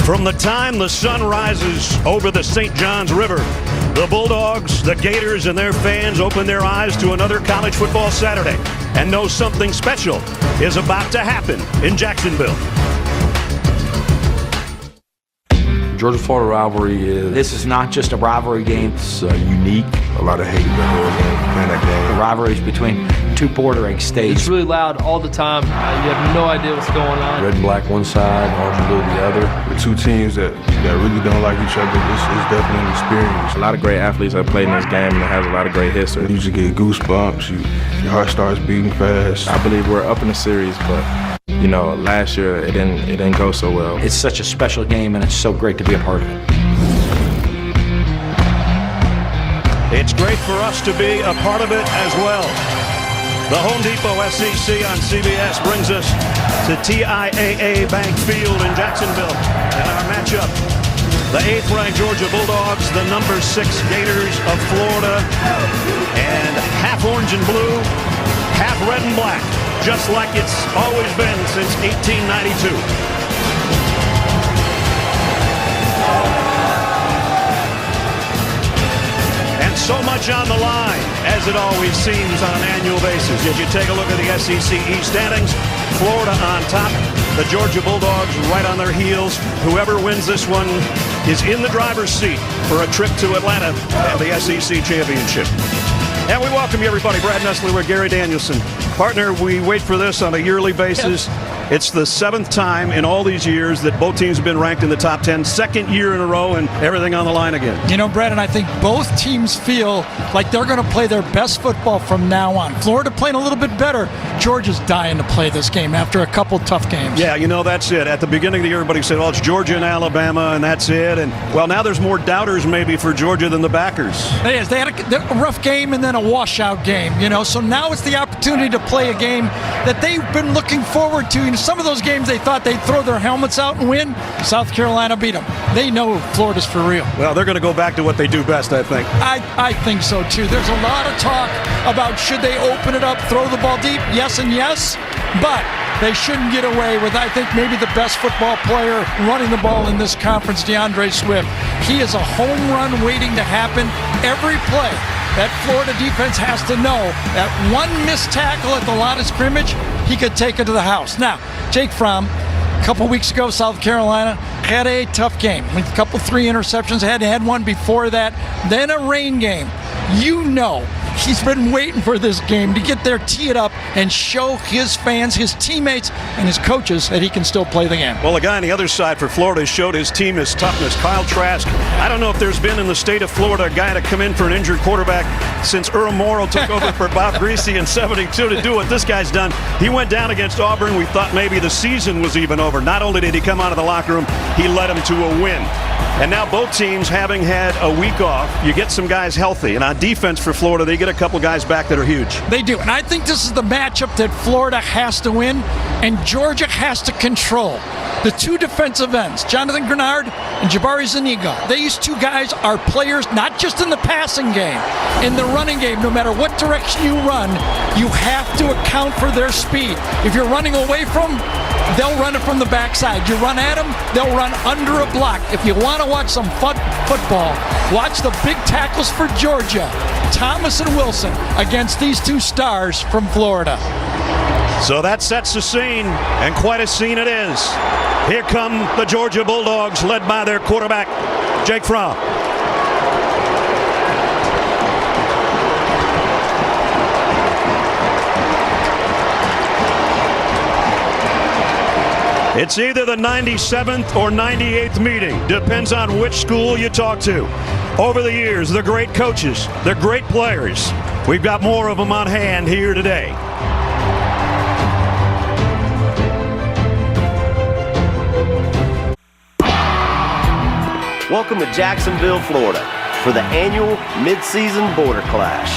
From the time the sun rises over the St. Johns River, the Bulldogs, the Gators, and their fans open their eyes to another college football Saturday and know something special is about to happen in Jacksonville. Georgia-Florida rivalry This is not just a rivalry game. It's unique. A lot of hate in the whole game, playing that game. The rivalry is between two bordering states. It's really loud all the time. You have no idea what's going on. Red and black one side, orange and blue the other. The two teams that really don't like each other, this is definitely an experience. A lot of great athletes have played in this game, and it has a lot of great history. You just get goosebumps. Your heart starts beating fast. I believe we're up in the series, but last year it didn't go so well. It's such a special game, and it's so great to be a part of it. It's great for us to be a part of it as well. The Home Depot SEC on CBS brings us to TIAA Bank Field in Jacksonville. And our matchup, the 8th-ranked Georgia Bulldogs, the number 6 Gators of Florida, and half orange and blue, half red and black, just like it's always been since 1892. And so much on the line, as it always seems on an annual basis. As you take a look at the SEC East standings, Florida on top, the Georgia Bulldogs right on their heels. Whoever wins this one is in the driver's seat for a trip to Atlanta and the SEC Championship. And we welcome you, everybody. Brad Nessler with Gary Danielson. Partner, we wait for this on a yearly basis. It's the 7th time in all these years that both teams have been ranked in the top 10, second year in a row, and everything on the line again. You know, Brad, and I think both teams feel like they're going to play their best football from now on. Florida playing a little bit better. Georgia's dying to play this game after a couple tough games. Yeah, that's it. At the beginning of the year, everybody said, well, it's Georgia and Alabama, and that's it. And, well, now there's more doubters maybe for Georgia than the backers. Yes, they had a rough game and then a washout game, so now it's the opportunity to play a game that they've been looking forward to. Some of those games they thought they'd throw their helmets out and win. South Carolina beat them. They know Florida's for real. Well, they're going to go back to what they do best, I think. I think so, too. There's a lot of talk about should they open it up, throw the ball deep, yes and yes, but they shouldn't get away with, I think, maybe the best football player running the ball in this conference, DeAndre Swift. He is a home run waiting to happen every play. That Florida defense has to know that one missed tackle at the line of scrimmage, he could take it to the house. Now, Jake Fromm, a couple weeks ago, South Carolina, had a tough game. A couple 3 interceptions, had one before that, then a rain game. He's been waiting for this game to get there, tee it up, and show his fans, his teammates, and his coaches that he can still play the game. Well, the guy on the other side for Florida showed his team his toughness. Kyle Trask. I don't know if there's been in the state of Florida a guy to come in for an injured quarterback since Earl Morrall took over for Bob Greasy in 72 to do what this guy's done. He went down against Auburn. We thought maybe the season was even over. Not only did he come out of the locker room, he led him to a win. And now both teams having had a week off, you get some guys healthy. And on defense for Florida, they get a couple guys back that are huge. They do. And I think this is the matchup that Florida has to win and Georgia has to control. The two defensive ends, Jonathan Grenard and Jabari Zuniga. These two guys are players not just in the passing game, in the running game. No matter what direction you run, you have to account for their speed. If you're running away from them, they'll run it from the backside. You run at them, they'll run under a block. If you want to watch some football, watch the big tackles for Georgia, Thomas and Wilson, against these two stars from Florida. So that sets the scene, and quite a scene it is. Here come the Georgia Bulldogs, led by their quarterback, Jake Fromm. It's either the 97th or 98th meeting. Depends on which school you talk to. Over the years, they're great coaches. They're great players. We've got more of them on hand here today. Welcome to Jacksonville, Florida, for the annual mid-season border clash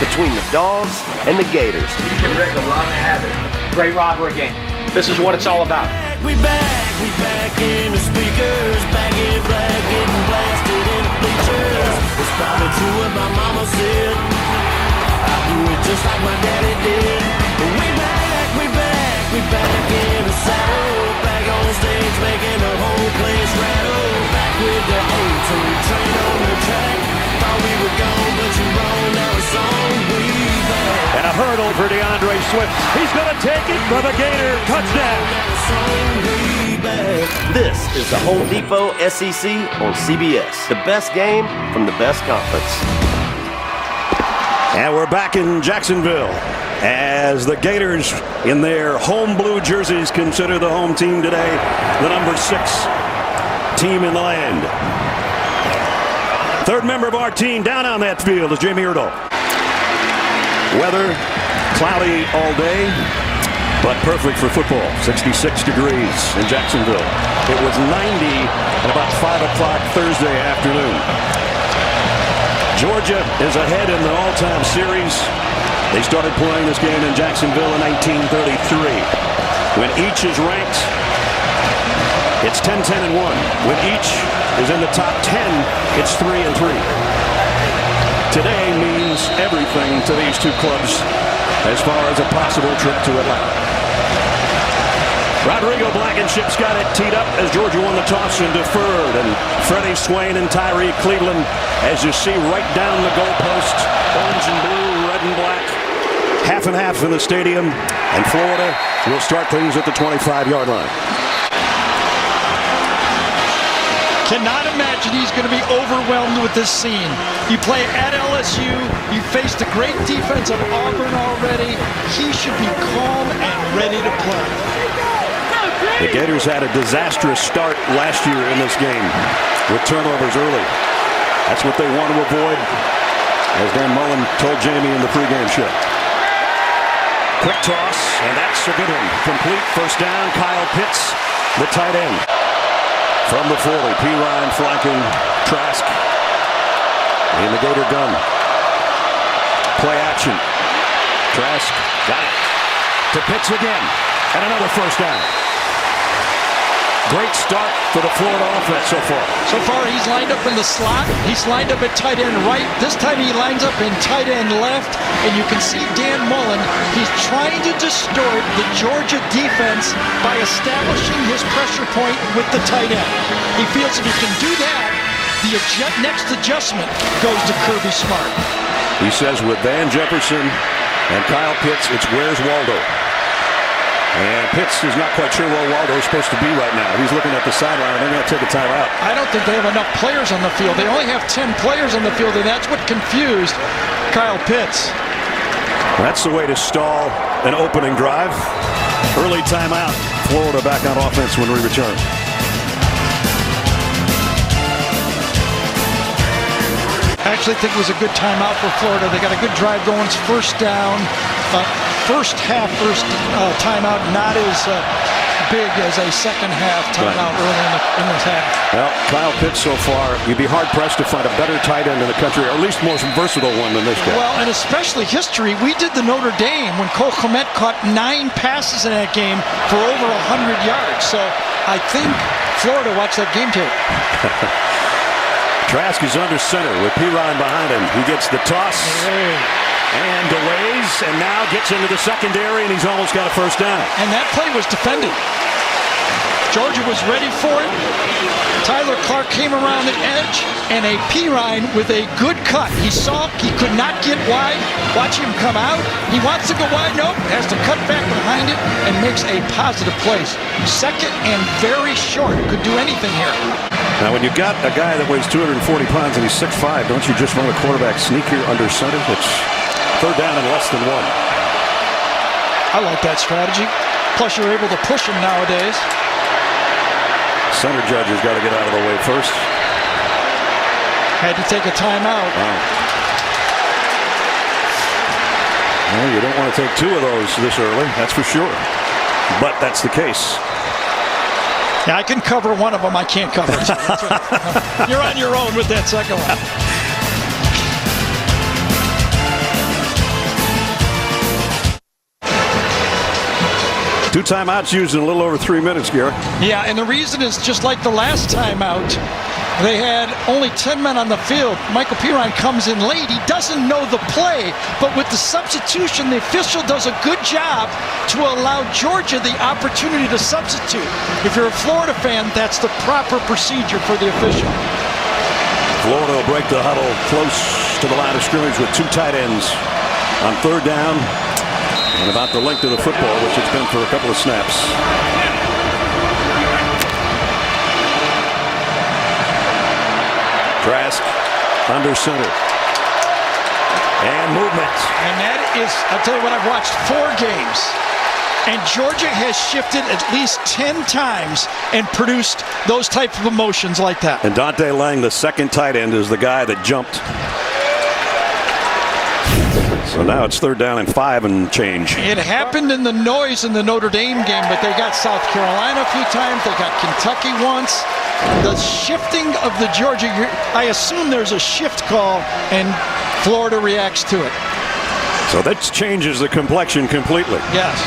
between the Dogs and the Gators. You can wreak a lot of havoc. Great rivalry game. This is what it's all about. We back in the speakers, back in black, getting blasted in the bleachers. It's probably true what my mama said. I do it just like my daddy did. We back in the saddle, back on stage, making a whole middle for DeAndre Swift. He's going to take it for the Gator touchdown. This is the Home Depot SEC on CBS. The best game from the best conference. And we're back in Jacksonville as the Gators in their home blue jerseys consider the home team today the number 6 team in the land. Third member of our team down on that field is Jamie Erdahl. Weather cloudy all day, but perfect for football. 66 degrees in Jacksonville. It was 90 at about 5 o'clock Thursday afternoon. Georgia is ahead in the all-time series. They started playing this game in Jacksonville in 1933. When each is ranked, it's 10-10-1. When each is in the top 10, it's 3-3. Today means everything to these two clubs as far as a possible trip to Atlanta. Rodrigo Blankenship's got it teed up as Georgia won the toss and deferred. And Freddie Swain and Tyree Cleveland, as you see right down the goalpost, orange and blue, red and black, half and half in the stadium. And Florida will start things at the 25-yard line. Cannot imagine he's going to be overwhelmed with this scene. You play at LSU. You faced a great defense of Auburn already. He should be calm and ready to play. The Gators had a disastrous start last year in this game with turnovers early. That's what they want to avoid, as Dan Mullen told Jamie in the pregame show. Quick toss, and that's a good one. Complete first down. Kyle Pitts, the tight end. From the 40, P. Ryan flanking Trask in the Gator gun. Play action. Trask got it to Pitts again, and another first down. Great start for the Florida offense so far. So far, he's lined up in the slot. He's lined up at tight end right. This time he lines up in tight end left. And you can see Dan Mullen, he's trying to distort the Georgia defense by establishing his pressure point with the tight end. He feels if he can do that, the next adjustment goes to Kirby Smart. He says with Van Jefferson and Kyle Pitts, it's where's Waldo? And Pitts is not quite sure where Waldo is supposed to be right now. He's looking at the sideline, and they're going to take a timeout. I don't think they have enough players on the field. They only have 10 players on the field, and that's what confused Kyle Pitts. That's the way to stall an opening drive. Early timeout. Florida back on offense when we return. I actually think it was a good timeout for Florida. They got a good drive going. It's first down. First timeout, not as big as a second half timeout early in this half. Well, Kyle Pitts so far, you'd be hard-pressed to find a better tight end in the country, or at least more versatile one than this guy. Well, and especially history. We did the Notre Dame when Cole Kmet caught 9 passes in that game for over 100 yards. So I think Florida watched that game tape. Trask is under center with P. Ryan behind him. He gets the toss. And delays, and now gets into the secondary, and he's almost got a first down. And that play was defended. Georgia was ready for it. Tyler Clark came around the edge, and a Pirine with a good cut. He saw he could not get wide. Watch him come out. He wants to go wide. Nope. Has to cut back behind it and makes a positive place. Second and very short. Could do anything here. Now, when you got a guy that weighs 240 pounds and he's 6'5", don't you just run the quarterback sneaker under center? It's third down and less than 1. I like that strategy. Plus, you're able to push him nowadays. Center judge has got to get out of the way first. Had to take a timeout. Wow. Well, you don't want to take 2 of those this early, that's for sure. But that's the case. Yeah, I can cover one of them. I can't cover it. You're on your own with that second one. 2 timeouts used in a little over 3 minutes, Garrett. Yeah, and the reason is just like the last timeout. They had only 10 men on the field. Michael Pirine comes in late. He doesn't know the play, but with the substitution, the official does a good job to allow Georgia the opportunity to substitute. If you're a Florida fan, that's the proper procedure for the official. Florida will break the huddle close to the line of scrimmage with 2 tight ends on third down And about the length of the football, which it's been for a couple of snaps. Trask under center. And movement. And that is, I'll tell you what, I've watched 4 games. And Georgia has shifted at least 10 times and produced those type of emotions like that. And Dante Lang, the second tight end, is the guy that jumped. So now it's 3rd down and 5 and change. It happened in the noise in the Notre Dame game, but they got South Carolina a few times. They got Kentucky once. The shifting of the Georgia, I assume there's a shift call, and Florida reacts to it. So that changes the complexion completely. Yes.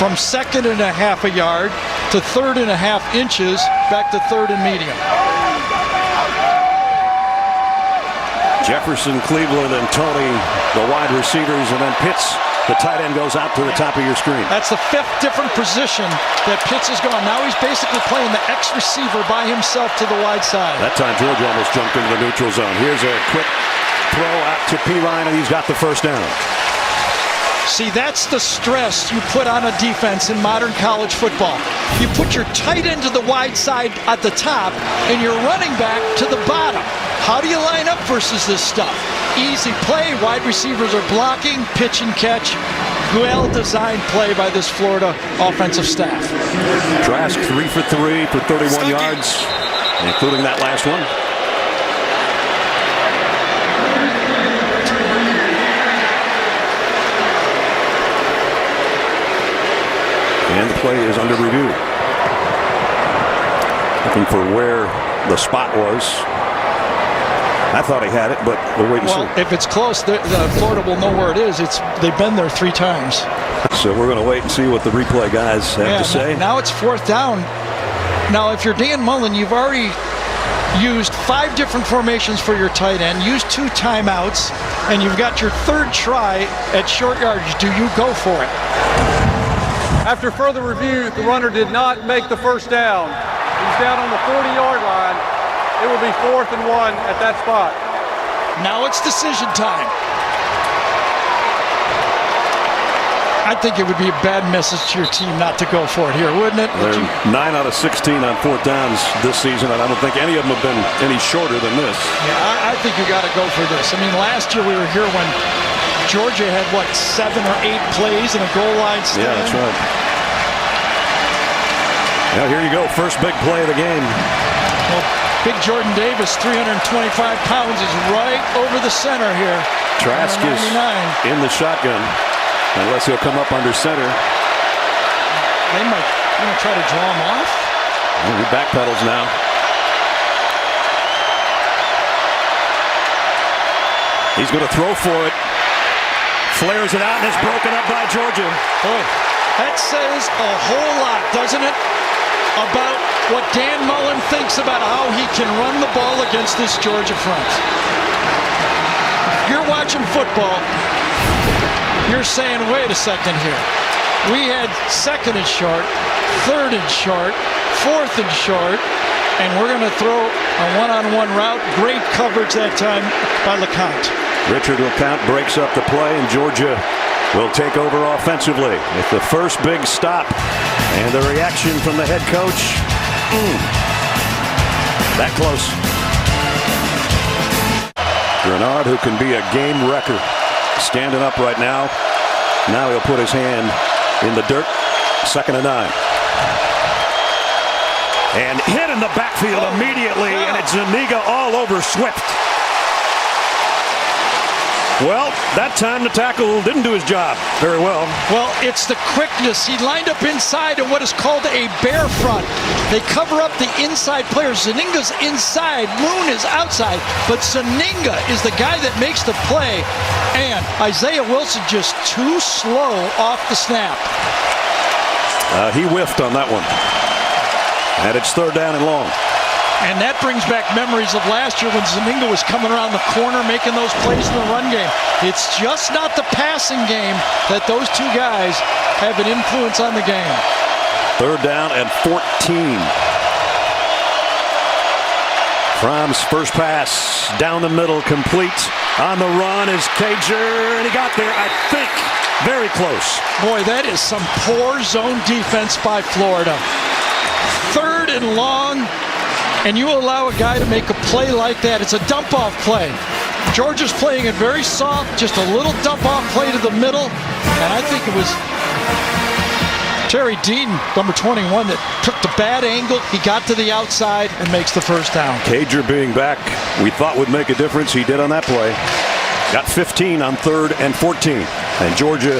From 2nd and a half a yard to 3rd and a half inches back to 3rd and medium. Jefferson, Cleveland, and Tony, the wide receivers, and then Pitts, the tight end, goes out to the top of your screen. That's the 5th different position that Pitts has gone. Now he's basically playing the X receiver by himself to the wide side. That time Georgia almost jumped into the neutral zone. Here's a quick throw out to Perine, and he's got the first down. See, that's the stress you put on a defense in modern college football. You put your tight end to the wide side at the top and your running back to the bottom. How do you line up versus this stuff? Easy play, wide receivers are blocking, pitch and catch. Well-designed play by this Florida offensive staff. Trask 3 for 3 for 31 yards, including that last one. And the play is under review. Looking for where the spot was. I thought he had it, but we'll wait and see. Well, if it's close, the Florida will know where it is. They've been there 3 times. So we're going to wait and see what the replay guys have to say. Now it's 4th down. Now, if you're Dan Mullen, you've already used 5 different formations for your tight end, used 2 timeouts, and you've got your 3rd try at short yardage. Do you go for it? After further review, the runner did not make the first down. He's down on the 40-yard line. It will be 4th and 1 at that spot. Now it's decision time. I think it would be a bad message to your team not to go for it here, wouldn't it? They're 9 out of 16 on 4th downs this season, and I don't think any of them have been any shorter than this. Yeah, I think you got to go for this. I mean, last year we were here when Georgia had, 7 or 8 plays in a goal line stand? Yeah, that's right. Now here you go, first big play of the game. Well, big Jordan Davis, 325 pounds, is right over the center here. Trask is in the shotgun, unless he'll come up under center. They might try to draw him off. He backpedals now. He's going to throw for it. Flares it out, and it's broken up by Georgia. Boy, that says a whole lot, doesn't it, about what Dan Mullen thinks about how he can run the ball against this Georgia front. If you're watching football, you're saying, wait a second here. We had 2nd and short, 3rd and short, 4th and short, and we're going to throw a one-on-one route. Great coverage that time by LeCounte. Richard LeCounte breaks up the play, and Georgia will take over offensively with the first big stop. And the reaction from the head coach. That close. Grenard, who can be a game wrecker, standing up right now. Now he'll put his hand in the dirt. 2nd and 9. And hit in the backfield immediately, and it's Zuniga all over Swift. Well, that time the tackle didn't do his job very well. Well, it's the quickness. He lined up inside in what is called a bear front. They cover up the inside players. Zuniga's inside, Moon is outside, but Zuniga is the guy that makes the play. And Isaiah Wilson just too slow off the snap. He whiffed on that one. And it's 3rd down and long. And that brings back memories of last year when Zuniga was coming around the corner making those plays in the run game. It's just not the passing game that those 2 guys have an influence on the game. 3rd down and 14. Fromm's first pass down the middle, complete. On the run is Cager, and he got there, I think, Very close. Boy, that is some poor zone defense by Florida. 3rd and long, and you allow a guy to make a play like that. It's a dump-off play. Georgia's playing it very soft, just a little dump-off play to the middle, and I think it was Terry Dean, number 21, that took the bad angle. He got to the outside and makes the first down. Cager being back, we thought would make a difference. He did on that play. Got 15 on 3rd and 14. And Georgia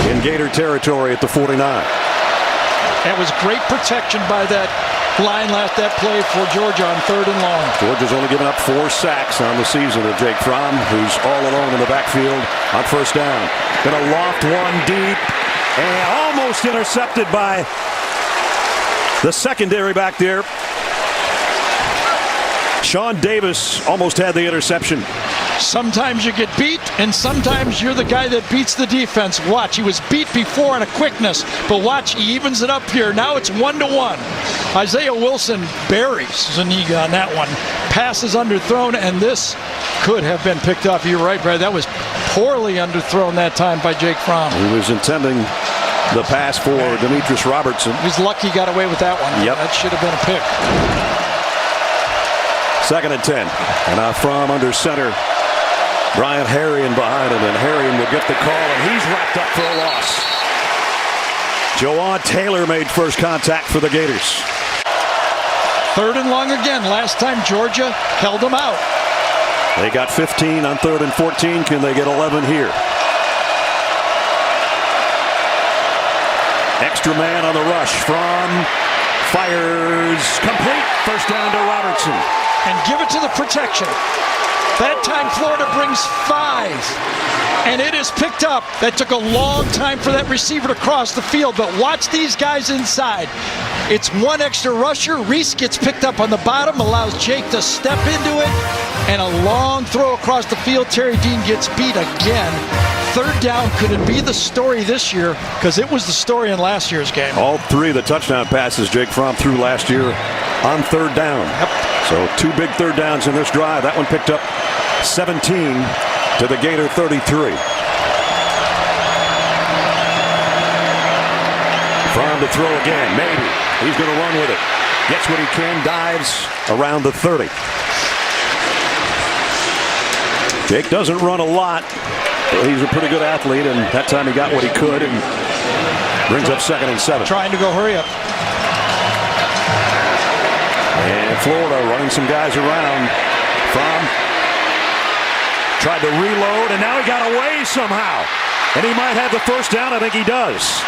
in Gator territory at the 49. That was great protection by that line that play for Georgia on 3rd and long. Georgia's only given up 4 sacks on the season of Jake Fromm, who's all alone in the backfield on first down. Gonna loft one deep and almost intercepted by the secondary back there. Sean Davis almost had the interception. Sometimes you get beat, and sometimes you're the guy that beats the defense. Watch, he was beat before on a quickness, but watch, he evens it up here. Now it's 1-1. Isaiah Wilson buries Zuniga on that one. Passes underthrown, and this could have been picked up. You're right, Brad. That was poorly underthrown that time by Jake Fromm. He was intending the pass for Demetrius Robertson. He's lucky he got away with that one. Yep. That should have been a pick. 2nd and 10. And now Fromm under center. Brian Harrion behind him, and Harrion will get the call, and he's wrapped up for a loss. Jawaan Taylor made first contact for the Gators. 3rd and long again. Last time Georgia held them out. They got 15 on 3rd and 14. Can they get 11 here? Extra man on the rush. Fromm fires complete. First down to Robertson. And give it to the protection. That time Florida brings 5, and it is picked up. That took a long time for that receiver to cross the field, but watch these guys inside. It's one extra rusher. Reese gets picked up on the bottom, allows Jake to step into it, and a long throw across the field. Terry Dean gets beat again. 3rd down, could it be the story this year? Because it was the story in last year's game. All 3 of the touchdown passes Jake Fromm threw last year on 3rd down. Yep. So 2 big 3rd downs in this drive. That one picked up 17 to the Gator 33. Fromm to throw again, maybe. He's going to run with it. Gets what he can, dives around the 30. Jake doesn't run a lot, but he's a pretty good athlete, and that time he got what he could and brings up 2nd and 7. Trying to go hurry up. And Florida running some guys around. Fromm tried to reload, and now he got away somehow. And he might have the first down. I think he does.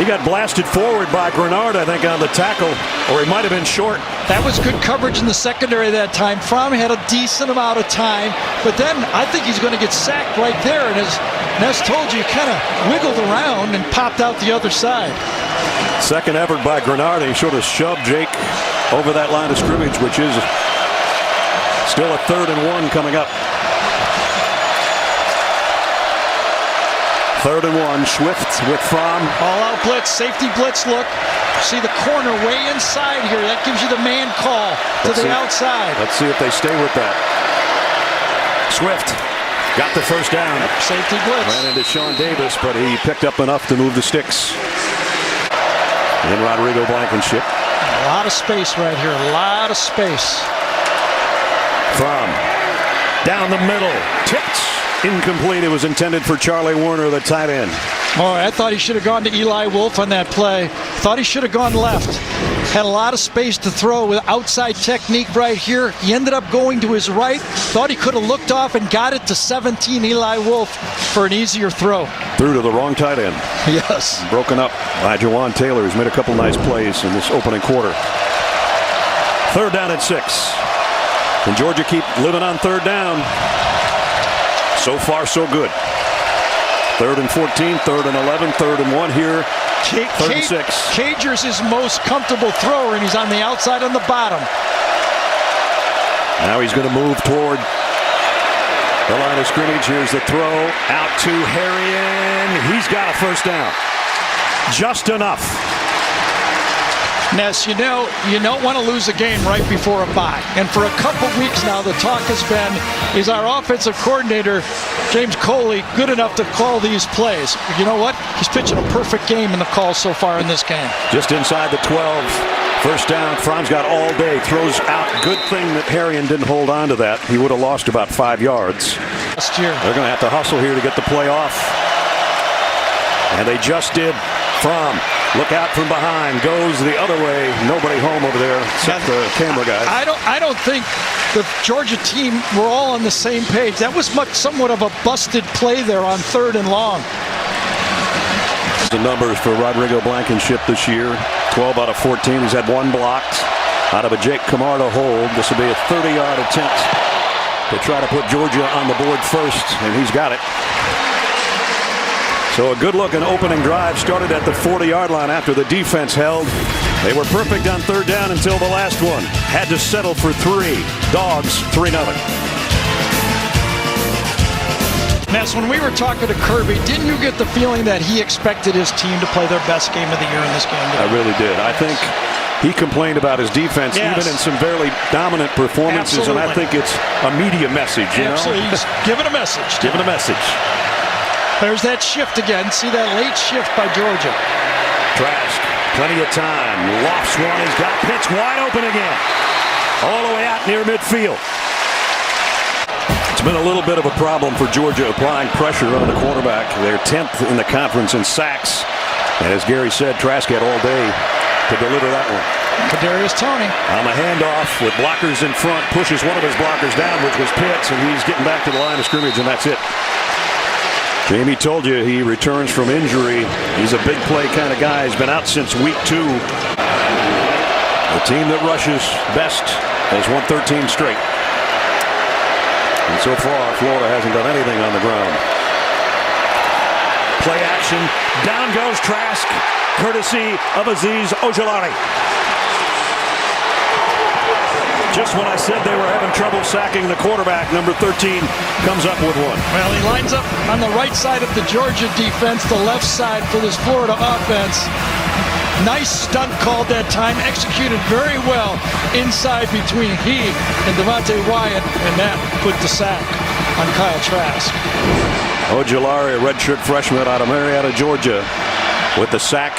He got blasted forward by Grenard, I think, on the tackle, or he might have been short. That was good coverage in the secondary that time. Fromm had a decent amount of time, but then I think he's going to get sacked right there. And as Ness told you, he kind of wiggled around and popped out the other side. Second effort by Grenard, and he sort of shoved Jake over that line of scrimmage, which is still a 3rd and 1 coming up. 3rd and 1, Swift with Fromm. All-out blitz, safety blitz look. See the corner way inside here. That gives you the man call to the outside. Let's see if they stay with that. Swift got the first down. Safety blitz. Ran into Sean Davis, but he picked up enough to move the sticks. And Rodrigo Blankenship. A lot of space right here. A lot of space. Fromm down the middle. Tipped. Incomplete. It was intended for Charlie Warner, the tight end. Boy, I thought he should have gone to Eli Wolf on that play. Thought he should have gone left. Had a lot of space to throw with outside technique right here. He ended up going to his right. Thought he could have looked off and got it to 17, Eli Wolf, for an easier throw. Threw to the wrong tight end. Yes. Broken up by Jawaan Taylor, who's made a couple nice plays in this opening quarter. 3rd down at 6. Can Georgia keep living on 3rd down? So far, so good. 3rd and 14, 3rd and 11, 3rd and 1 here. 3rd and 6. Cager's his most comfortable thrower, and he's on the outside on the bottom. Now he's going to move toward the line of scrimmage. Here's the throw out to Harrion. He's got a first down. Just enough. Ness, you don't want to lose a game right before a bye. And for a couple weeks now, the talk has been, is our offensive coordinator, James Coley, good enough to call these plays? You know what? He's pitching a perfect game in the calls so far in this game. Just inside the 12. First down. Franz got all day. Throws out. Good thing that Harrion didn't hold on to that. He would have lost about 5 yards. Last year. They're going to have to hustle here to get the play off. And they just did. Fromm, look out from behind, goes the other way. Nobody home over there except the camera guy. I don't think the Georgia team were all on the same page. That was somewhat of a busted play there on 3rd and long. The numbers for Rodrigo Blankenship this year, 12 out of 14. He's had 1 blocked out of a Jake Camarda hold. This will be a 30-yard attempt to try to put Georgia on the board first, and he's got it. So a good-looking opening drive started at the 40-yard line after the defense held. They were perfect on 3rd down until the last one. Had to settle for 3. Dogs, 3-0. Ness, when we were talking to Kirby, didn't you get the feeling that he expected his team to play their best game of the year in this game today? I really did. I think he complained about his defense, even in some fairly dominant performances, Absolutely. and I think it's a media message, you Absolutely. know? He's giving a message. Giving a message. There's that shift again. See that late shift by Georgia. Trask, plenty of time. Lofts one. He's got Pitts wide open again. All the way out near midfield. It's been a little bit of a problem for Georgia applying pressure on the quarterback. They're 10th in the conference in sacks. And as Gary said, Trask had all day to deliver that one. Kadarius Toney. On the handoff with blockers in front, pushes one of his blockers down, which was Pitts, and he's getting back to the line of scrimmage, and that's it. Jamie told you he returns from injury. He's a big play kind of guy. He's been out since week 2. The team that rushes best has won 13 straight. And so far, Florida hasn't done anything on the ground. Play action. Down goes Trask, courtesy of Azeez Ojulari. Just when I said they were having trouble sacking the quarterback, number 13 comes up with one. Well, he lines up on the right side of the Georgia defense, the left side for this Florida offense. Nice stunt called that time, executed very well inside between he and Devontae Wyatt, and that put the sack on Kyle Trask. Ojulari, a redshirt freshman out of Marietta, Georgia, with the sack,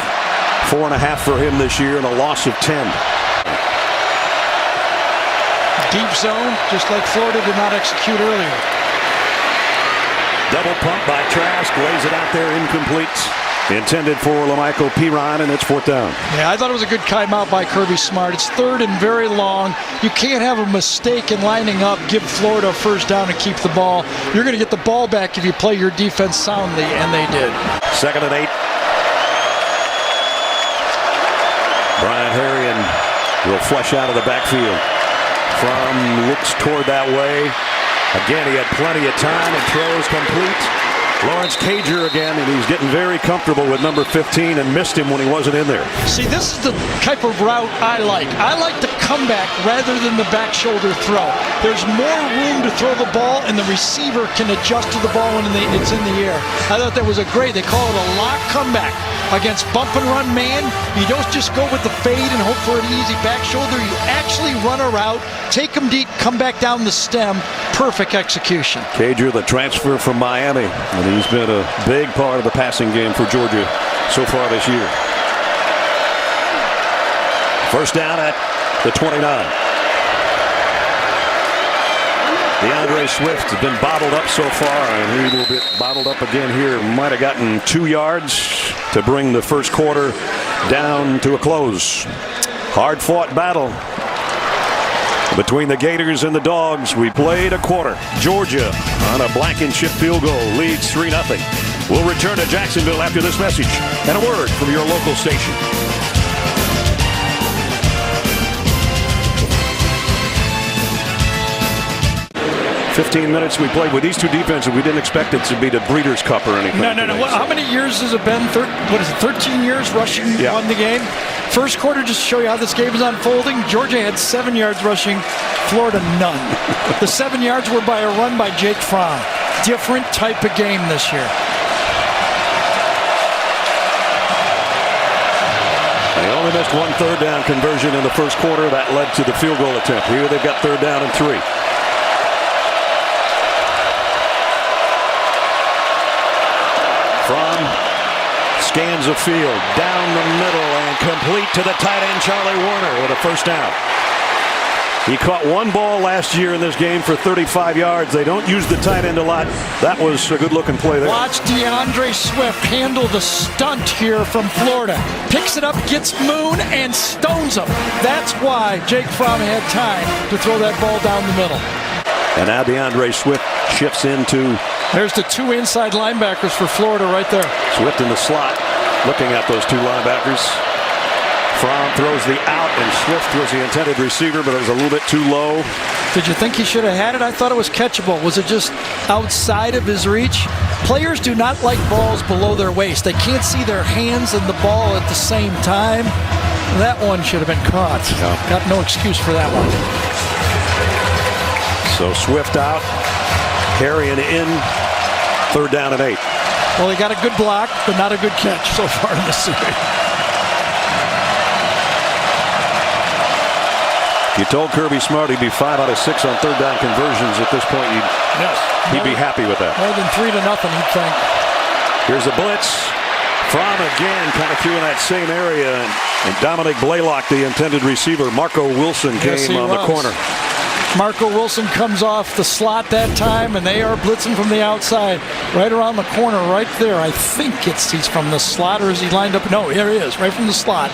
4.5 for him this year and a loss of 10. Deep zone, just like Florida did not execute earlier. Double pump by Trask, lays it out there, incomplete. Intended for Lamichael Perine, and it's 4th down. Yeah, I thought it was a good timeout by Kirby Smart. It's 3rd and very long. You can't have a mistake in lining up, give Florida a 1st down and keep the ball. You're going to get the ball back if you play your defense soundly, and they did. 2nd and 8. Brian Harrion will flush out of the backfield. Fromm looks toward that way. Again, he had plenty of time and throws complete. Lawrence Cager again, and he's getting very comfortable with number 15 and missed him when he wasn't in there. See, this is the type of route I like. I like the comeback rather than the back shoulder throw. There's more room to throw the ball, and the receiver can adjust to the ball when it's in the air. I thought that was a great. They call it a lock comeback. Against bump and run man, you don't just go with the fade and hope for an easy back shoulder. You actually run a route, take them deep, come back down the stem. Perfect execution. Cager, the transfer from Miami, and he's been a big part of the passing game for Georgia so far this year. 1st down at the 29. DeAndre Swift has been bottled up so far, and he will be bottled up again here. Might have gotten 2 yards to bring the first quarter down to a close. Hard-fought battle between the Gators and the Dogs. We played a quarter. Georgia on a Blankenship field goal leads 3-0. We'll return to Jacksonville after this message and a word from your local station. 15 minutes we played with these two defenses. We didn't expect it to be the Breeders' Cup or anything. No. How many years has it been? 13 years rushing won the game? First quarter, just to show you how this game is unfolding, Georgia had 7 yards rushing, Florida none. The 7 yards were by a run by Jake Fromm. Different type of game this year. They only missed one third down conversion in the first quarter. That led to the field goal attempt. Here they've got 3rd down and 3. From scans of field down the middle and complete to the tight end Charlie Warner with a 1st down. He caught one ball last year in this game for 35 yards. They don't use the tight end a lot. That was a good-looking play there. Watch DeAndre Swift handle the stunt here from Florida. Picks it up, gets Moon, and stones him. That's why Jake Fromm had time to throw that ball down the middle. And now DeAndre Swift shifts into... There's the 2 inside linebackers for Florida right there. Swift in the slot, looking at those 2 linebackers. Fromm throws the out, and Swift was the intended receiver, but it was a little bit too low. Did you think he should have had it? I thought it was catchable. Was it just outside of his reach? Players do not like balls below their waist. They can't see their hands and the ball at the same time. That one should have been caught. No. Got no excuse for that one. So Swift out, carrying in, 3rd down and 8. Well, he got a good block, but not a good catch so far in this series. If you told Kirby Smart he'd be 5 out of 6 on 3rd down conversions at this point, he'd be happy with that. More than 3-0, he'd think. Here's a blitz. Fromm again kind of threw in that same area, and Dominic Blaylock, the intended receiver, Marco Wilson came on the corner. Marco Wilson comes off the slot that time, and they are blitzing from the outside, right around the corner, right there. I think he's from the slot, or is he lined up? No, here he is, right from the slot.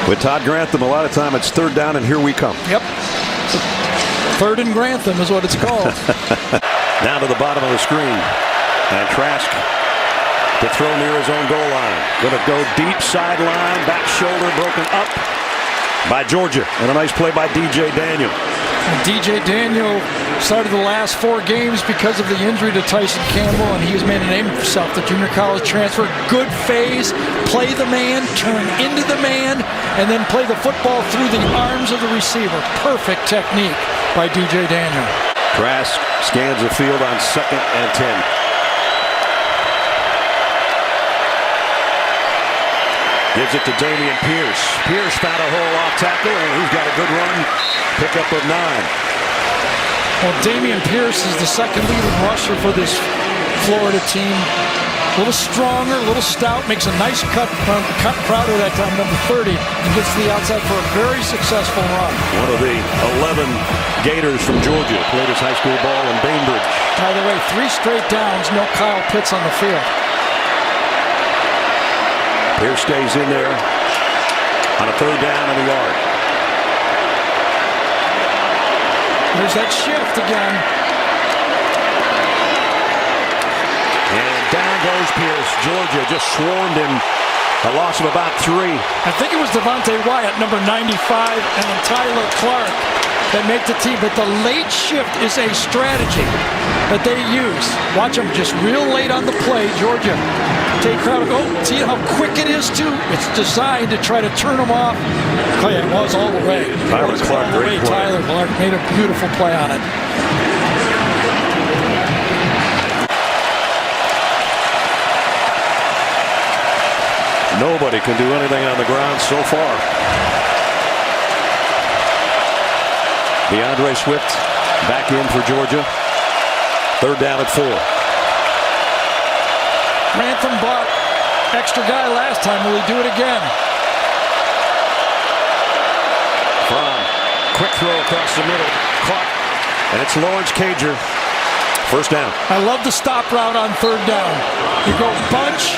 With Todd Grantham, a lot of time it's 3rd down, and here we come. Yep. 3rd and Grantham is what it's called. Down to the bottom of the screen, and Trask to throw near his own goal line. Going to go deep sideline, back shoulder broken up by Georgia, and a nice play by DJ Daniel. DJ Daniel started the last 4 games because of the injury to Tyson Campbell, and he has made a name for himself. The junior college transfer, good phase, play the man, turn into the man, and then play the football through the arms of the receiver. Perfect technique by DJ Daniel. Trask scans the field on 2nd and 10. Gives it to Dameon Pierce. Pierce found a hole off tackle, and he's got a good run. Pickup of 9. Well, Dameon Pierce is the 2nd leading rusher for this Florida team. A little stronger, a little stout, makes a nice cut from Crowder that time, number 30, and gets to the outside for a very successful run. One of the 11 Gators from Georgia played his high school ball in Bainbridge. By the way, 3 straight downs, no Kyle Pitts on the field. Pierce stays in there on a 3rd down and a yard. There's that shift again. And down goes Pierce. Georgia just swarmed him. A loss of about 3. I think it was Devontae Wyatt, number 95, and then Tyler Clark that make the team. But the late shift is a strategy that they use. Watch them just real late on the play, Georgia. Take Crowder, see how quick it is too? It's designed to try to turn them off. Oh yeah, it was all the way. Tyler Clark, great play. Tyler Clark made a beautiful play on it. Nobody can do anything on the ground so far. DeAndre Swift back in for Georgia. 3rd down at 4. Grantham bought extra guy last time. Will he do it again? Fromm, quick throw across the middle. Caught. And it's Lawrence Cager. 1st down. I love the stop route on 3rd down. You go bunch,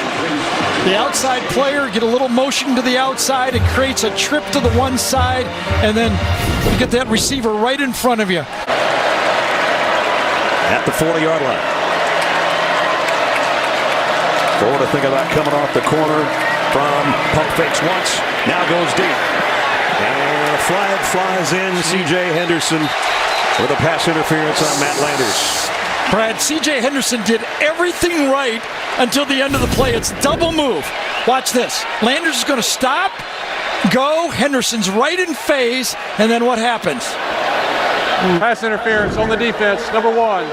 the outside player, get a little motion to the outside. It creates a trip to the one side, and then you get that receiver right in front of you. At the 40-yard line. Florida thinking about coming off the corner from pump fakes once. Now goes deep. And a flag flies in. C.J. Henderson with a pass interference on Matt Landers. Brad, C.J. Henderson did everything right until the end of the play. It's double move. Watch this. Landers is going to stop, go. Henderson's right in phase, and then what happens? Pass interference on the defense, number 1.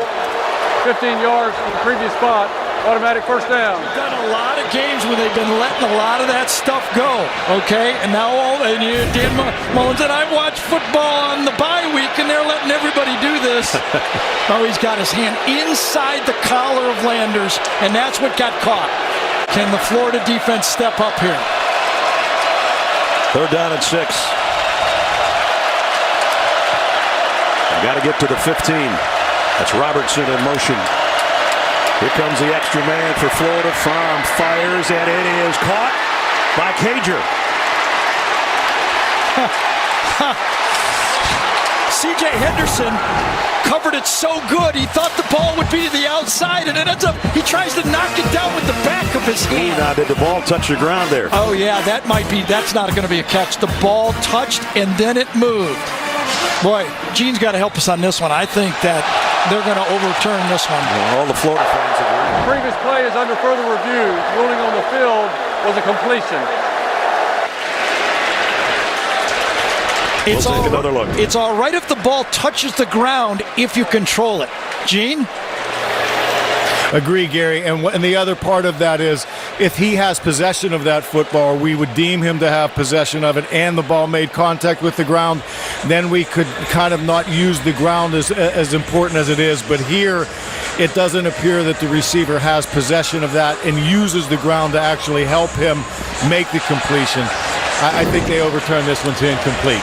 15 yards from the previous spot. Automatic first down. Done a lot of games where they've been letting a lot of that stuff go, okay? And now Dan Mullins and I watch football on the bye week, and they're letting everybody do this. Oh, he's got his hand inside the collar of Landers, and that's what got caught. Can the Florida defense step up here? 3rd down and 6. Got to get to the 15. That's Robertson in motion. Here comes the extra man for Florida. Fromm fires, and it is caught by Cager. C.J. Henderson covered it so good, he thought the ball would be to the outside, and it ends up, he tries to knock it down with the back of his hand. Now, did the ball touch the ground there? Oh, yeah, that's not going to be a catch. The ball touched, and then it moved. Boy, Gene's got to help us on this one. I think that they're going to overturn this one. Well, all the Florida fans agree. The previous play is under further review. Ruling on the field was a completion. We'll take another look. It's all right if the ball touches the ground if you control it. Gene? Agree, Gary. And the other part of that is if he has possession of that football, we would deem him to have possession of it and the ball made contact with the ground, then we could kind of not use the ground as important as it is. But here, it doesn't appear that the receiver has possession of that and uses the ground to actually help him make the completion. I think they overturn this one to incomplete.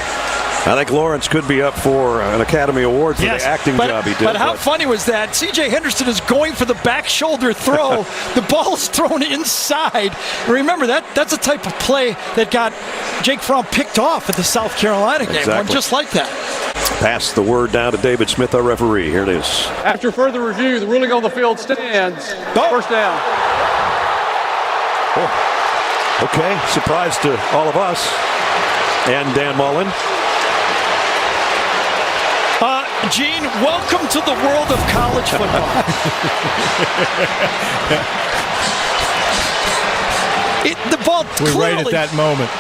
I think Lawrence could be up for an Academy Award for the acting job he did. But how funny was that? C.J. Henderson is going for the back shoulder throw. The ball is thrown inside. Remember, that's a type of play that got Jake Fromm picked off at the South Carolina game. One just like that. Pass the word down to David Smith, our referee. Here it is. After further review, the ruling on the field stands. First down. Oh. Okay, surprise to all of us and Dan Mullen. Gene, welcome to the world of college football. The ball clearly... We're right at that moment.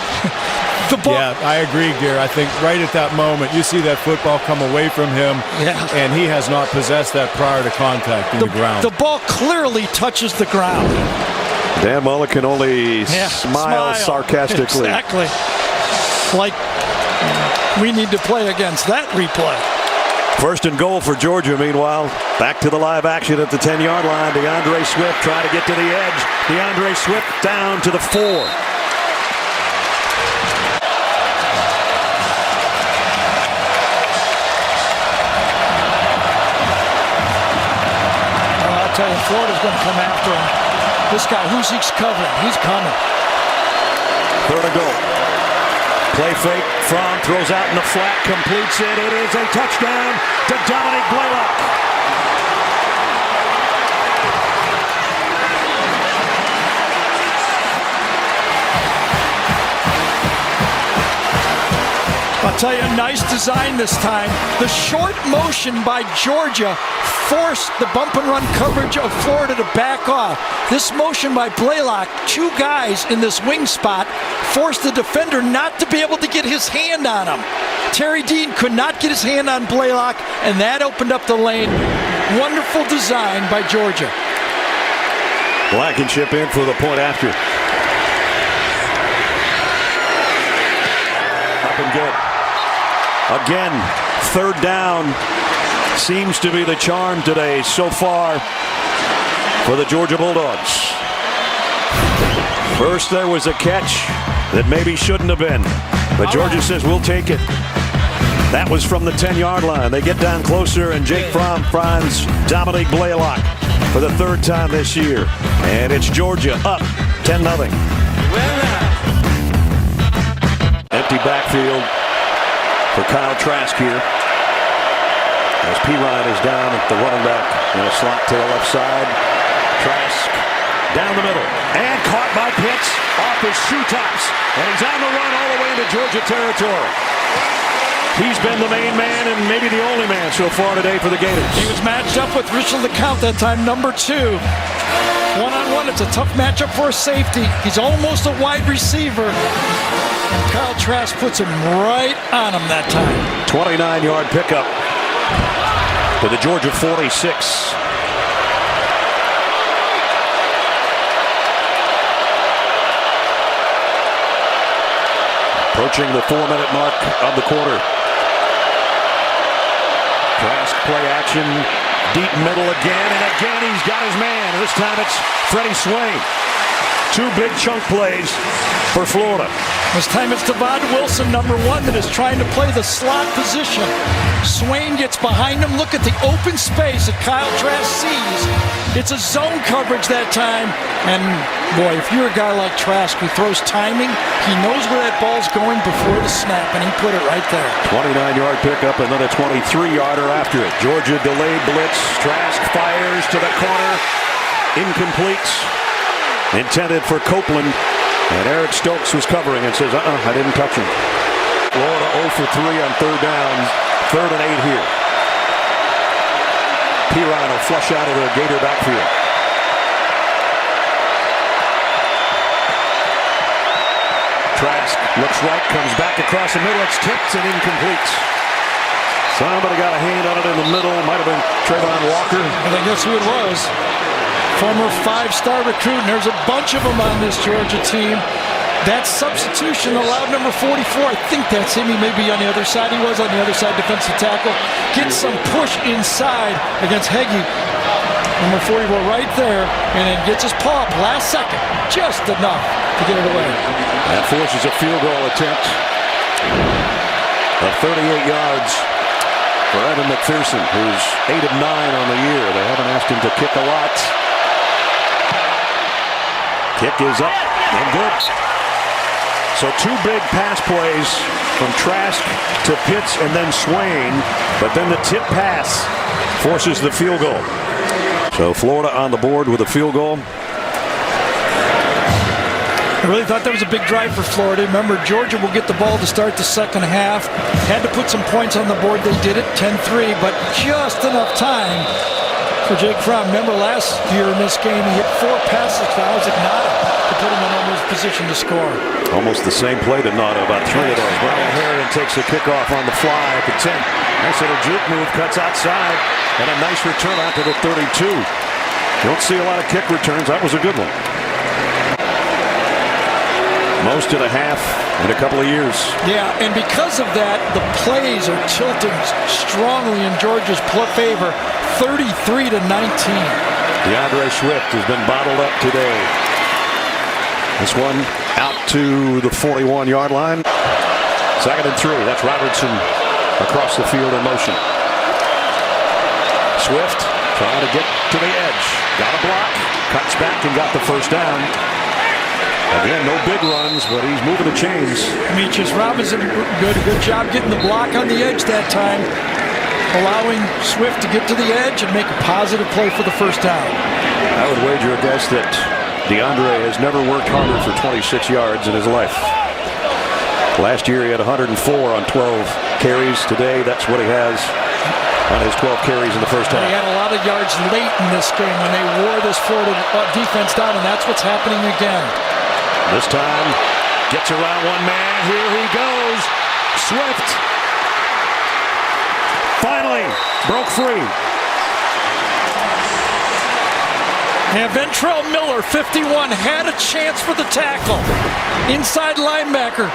The ball... Yeah, I agree, Gary. I think right at that moment, you see that football come away from him, and he has not possessed that prior to contact in the ground. The ball clearly touches the ground. Dan Mullen can only smile sarcastically. Exactly. Like we need to play against that replay. 1st and goal for Georgia, meanwhile. Back to the live action at the 10-yard line. DeAndre Swift trying to get to the edge. DeAndre Swift down to the 4. I'll tell you, Florida's going to come after him. This guy, who's he covering? He's coming. 3rd and goal. Play fake, Fromm throws out in the flat, completes it. It is a touchdown to Dominic Blaylock. I'll tell you, nice design this time. The short motion by Georgia forced the bump and run coverage of Florida to back off. This motion by Blaylock, 2 guys in this wing spot, forced the defender not to be able to get his hand on him. Terry Dean could not get his hand on Blaylock, and that opened up the lane. Wonderful design by Georgia. Blankenship in for the point after. Up and good. Again, 3rd down seems to be the charm today so far for the Georgia Bulldogs. First there was a catch that maybe shouldn't have been, but Georgia says we'll take it. That was from the 10-yard line. They get down closer, and Jake Fromm finds Dominic Blaylock for the 3rd time this year. And it's Georgia up 10-0. Empty backfield for Kyle Trask here. As Perine is down at the running back in a slot to the left side. Trask down the middle and caught by Pitts off his shoe tops. And he's on the run all the way into Georgia territory. He's been the main man and maybe the only man so far today for the Gators. He was matched up with Richard LeCount that time, number 2. One-on-one, it's a tough matchup for a safety. He's almost a wide receiver. Kyle Trask puts him right on him that time. 29-yard pickup to the Georgia 46. Approaching the 4-minute mark of the quarter. Trask play action, deep middle again, and again he's got his man. This time it's Freddie Swain. 2 big chunk plays for Florida. This time it's Devon Wilson, number 1, that is trying to play the slot position. Swain gets behind him. Look at the open space that Kyle Trask sees. It's a zone coverage that time. And boy, if you're a guy like Trask who throws timing, he knows where that ball's going before the snap, and he put it right there. 29-yard pickup, and then a 23-yarder after it. Georgia delayed blitz. Trask fires to the corner. Incomplete. Intended for Copeland. And Eric Stokes was covering and says, I didn't touch him. Florida 0 for 3 on 3rd down. 3rd and 8 here. Perine will flush out of the Gator backfield. Trask looks right, comes back across the middle. It's tipped and incomplete. Somebody got a hand on it in the middle. Might have been Trayvon Walker. I think that's who it was. Former 5-star recruit, and there's a bunch of them on this Georgia team. That substitution allowed number 44, I think that's him, he may be on the other side. He was on the other side, defensive tackle. Gets some push inside against Heggie. Number 44 right there, and then gets his paw up last second, just enough to get it away. That forces a field goal attempt of 38 yards for Evan McPherson, who's 8 of 9 on the year. They haven't asked him to kick a lot. Kick is up and good. So 2 big pass plays from Trask to Pitts and then Swain, but then the tip pass forces the field goal. So Florida on the board with a field goal. I really thought that was a big drive for Florida. Remember, Georgia will get the ball to start the second half. Had to put some points on the board. They did it, 10-3, but just enough time for Jake Fromm. Remember last year in this game, he hit 4 passes to Isaac Nada to put him in almost position to score. Almost the same play to Nada, about 3 of those. Brian Harrigan takes the kickoff on the fly at the 10. Nice little juke move, cuts outside, and a nice return out to the 32. You don't see a lot of kick returns. That was a good one. Most in a half in a couple of years. Yeah, and because of that, the plays are tilting strongly in Georgia's favor, 33-19. DeAndre Swift has been bottled up today. This one out to the 41-yard line. 2nd and 3. That's Robertson across the field in motion. Swift trying to get to the edge. Got a block. Cuts back and got the first down. Again, no big runs, but he's moving the chains. Demetrius Robinson, good job getting the block on the edge that time, allowing Swift to get to the edge and make a positive play for the first down. I would wager a guess that DeAndre has never worked harder for 26 yards in his life. Last year he had 104 on 12 carries. Today that's what he has on his 12 carries in the first half. He had a lot of yards late in this game when they wore this Florida defense down, and that's what's happening again. This time, gets around one man. Here he goes. Swift. Finally, broke free. And Ventrell Miller, 51, had a chance for the tackle. Inside linebacker.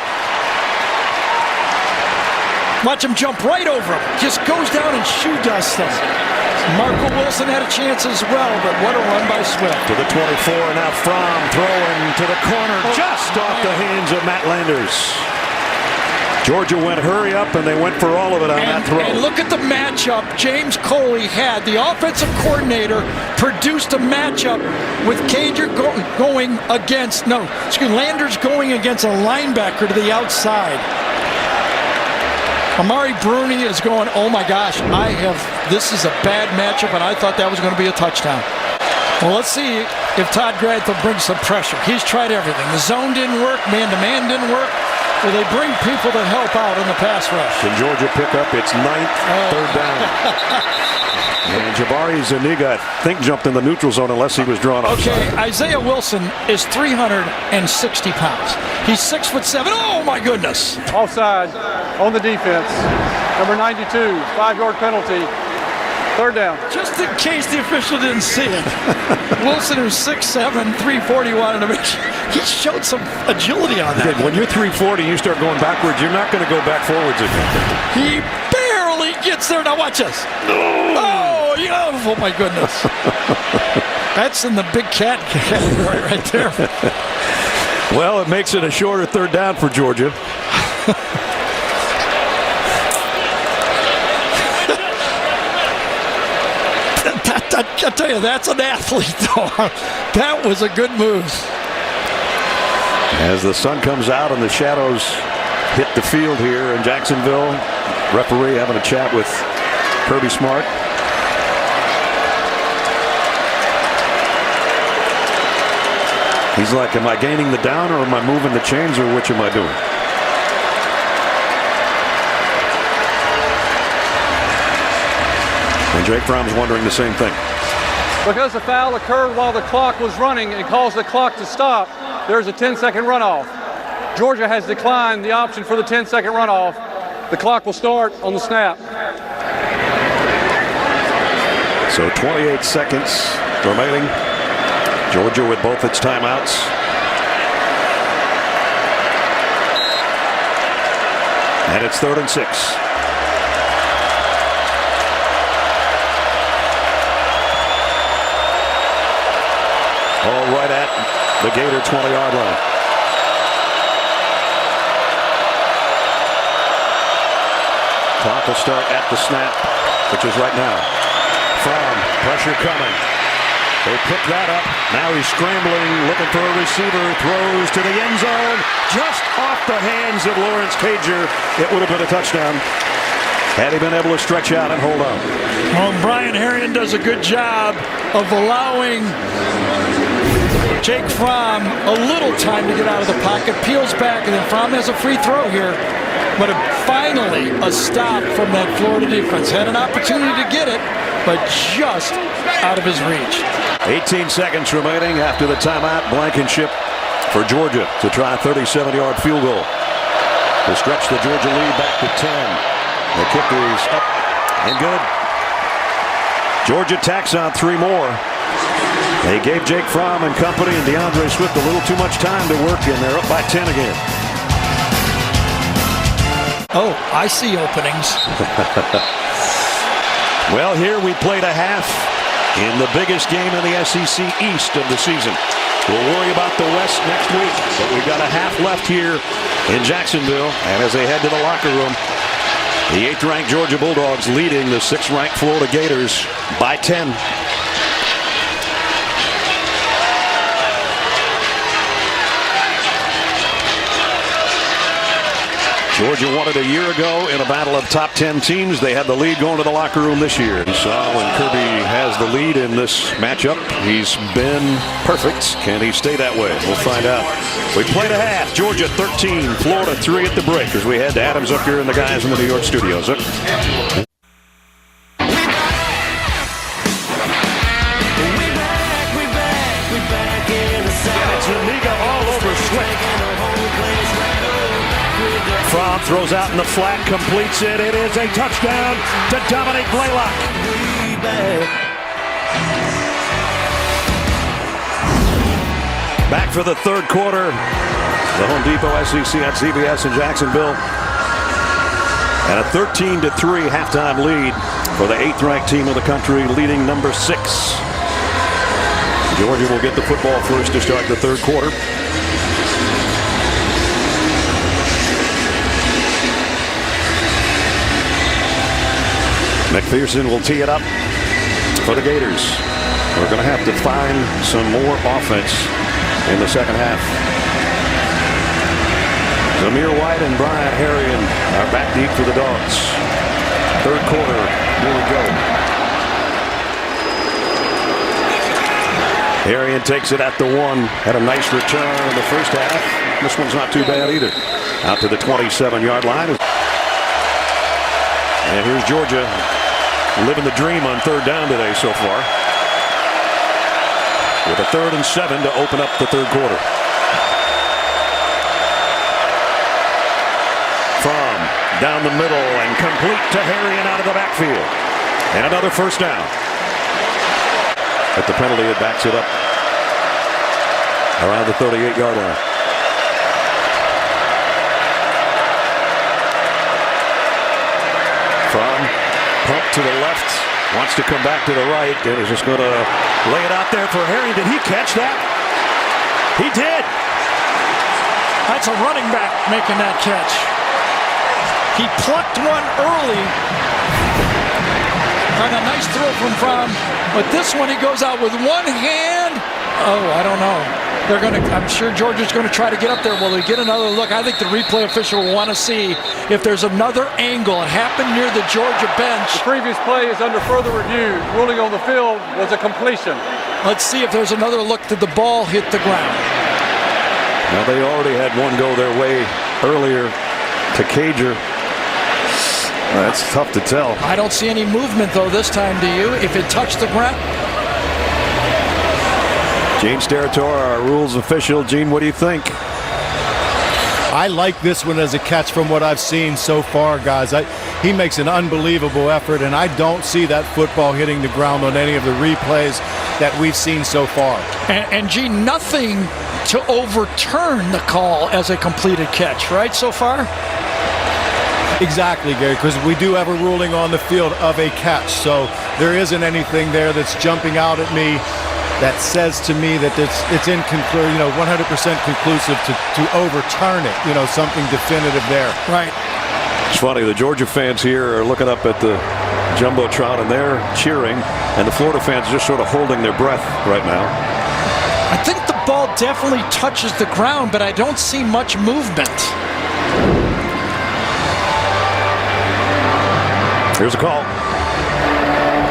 Watch him jump right over him. Just goes down and shoe dusts them. Marco Wilson had a chance as well, but what a run by Swift. To the 24, and now Fromm throwing to the corner, just off the hands of Matt Landers. Georgia went hurry up, and they went for all of it on that throw. And look at the matchup James Coley had. The offensive coordinator produced a matchup with Landers going against a linebacker to the outside. Amari Bruni is going, oh my gosh, this is a bad matchup, and I thought that was going to be a touchdown. Well, let's see if Todd Grantham brings some pressure. He's tried everything. The zone didn't work, man-to-man didn't work. Well, they bring people to help out in the pass rush. Can Georgia pick up its 9th 3rd down? And Jabari Zuniga, I think, jumped in the neutral zone unless he was drawn offside. Okay, Isaiah Wilson is 360 pounds. He's 6'7". Oh, my goodness. Offside on the defense. Number 92, 5-yard penalty. Third down. Just in case the official didn't see it. Wilson, who's 6'7", 340, wanted to make sure. He showed some agility on that. When you're 340, you start going backwards. You're not going to go back forwards again. He barely gets there. Now watch this. Oh, yeah. Oh my goodness. That's in the big cat category right there. Well, it makes it a shorter third down for Georgia. I'll tell you, that's an athlete, though. That was a good move. As the sun comes out and the shadows hit the field here in Jacksonville, referee having a chat with Kirby Smart. He's like, am I gaining the down or am I moving the chains or which am I doing? And Jake Fromm's wondering the same thing. Because the foul occurred while the clock was running and caused the clock to stop, there's a 10-second runoff. Georgia has declined the option for the 10-second runoff. The clock will start on the snap. So 28 seconds remaining. Georgia with both its timeouts. And it's 3rd and 6. All right at the Gator 20-yard line. Clock will start at the snap, which is right now. From pressure coming. They pick that up. Now he's scrambling, looking for a receiver. Throws to the end zone. Just off the hands of Lawrence Cager. It would have been a touchdown had he been able to stretch out and hold on. Well, Brian Herrien does a good job of allowing Jake Fromm a little time to get out of the pocket. Peels back, and then Fromm has a free throw here. But finally, a stop from that Florida defense. Had an opportunity to get it, but just out of his reach. 18 seconds remaining after the timeout. Blankenship for Georgia to try a 37-yard field goal to stretch the Georgia lead back to 10. The kick is up and good. Georgia tacks on 3 more. They gave Jake Fromm and company and DeAndre Swift a little too much time to work, and they're up by 10 again. Oh, I see openings. Well, here we played a half in the biggest game in the SEC East of the season. We'll worry about the West next week, but we've got a half left here in Jacksonville. And as they head to the locker room, the 8th-ranked Georgia Bulldogs leading the 6th-ranked Florida Gators by 10. Georgia won it a year ago in a battle of top 10 teams. They had the lead going to the locker room this year. You saw when Kirby has the lead in this matchup, he's been perfect. Can he stay that way? We'll find out. We played a half. Georgia 13, Florida 3 at the break as we head to Adams up here and the guys in the New York studios. We back in the South. It's Zuniga all over Swift. Fromm throws out in the flat, completes it. It is a touchdown to Dominic Blaylock. Back for the 3rd quarter. The Home Depot SEC at CBS in Jacksonville. And a 13-3 halftime lead for the 8th-ranked team of the country, leading number 6. Georgia will get the football first to start the 3rd quarter. McPherson will tee it up for the Gators. We're going to have to find some more offense in the second half. Zamir White and Brian Herrien are back deep for the Dogs. 3rd quarter, here we go. Herrien takes it at the 1. Had a nice return in the first half. This one's not too bad either. Out to the 27-yard line. And here's Georgia living the dream on 3rd down today so far. With a 3rd and 7 to open up the 3rd quarter. From down the middle and complete to Herrien out of the backfield. And another first down. At the penalty, it backs it up around the 38-yard line. From pump to the left, wants to come back to the right, and is just going to lay it out there for Herring. Did he catch that? He did. That's a running back making that catch. He plucked one early on a nice throw from Fromm, but this one he goes out with one hand. Oh, I don't know. I'm sure Georgia's going to try to get up there. Will they get another look? I think the replay official will want to see if there's another angle. It happened near the Georgia bench. The previous play is under further review. Ruling on the field was a completion. Let's see if there's another look. Did the ball hit the ground? Now, they already had one go their way earlier to Cager. That's tough to tell. I don't see any movement, though, this time, do you? If it touched the ground? Gene Steratore, our rules official. Gene, what do you think? I like this one as a catch from what I've seen so far, guys. He makes an unbelievable effort, and I don't see that football hitting the ground on any of the replays that we've seen so far. And Gene, nothing to overturn the call as a completed catch, right, so far? Exactly, Gary, because we do have a ruling on the field of a catch, so there isn't anything there that's jumping out at me that says to me that it's 100% conclusive to overturn it, something definitive there. Right. It's funny, the Georgia fans here are looking up at the Jumbotron and they're cheering, and the Florida fans just sort of holding their breath right now. I think the ball definitely touches the ground, but I don't see much movement. Here's a call.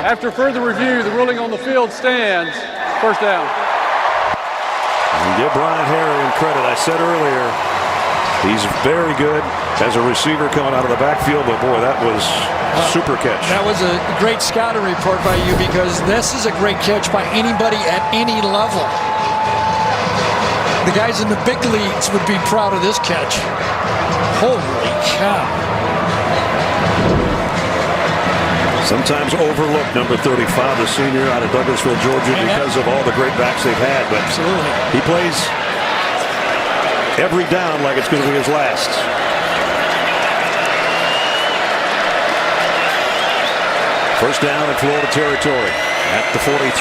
After further review, the ruling on the field stands. First down. And give Brian Herring credit. I said earlier, he's very good as a receiver coming out of the backfield, but boy, that was super catch. That was a great scouting report by you, because this is a great catch by anybody at any level. The guys in the big leagues would be proud of this catch. Holy cow. Sometimes overlooked, number 35, the senior out of Douglasville, Georgia, because of all the great backs they've had. But absolutely, he plays every down like it's going to be his last. First down in Florida territory at the 43.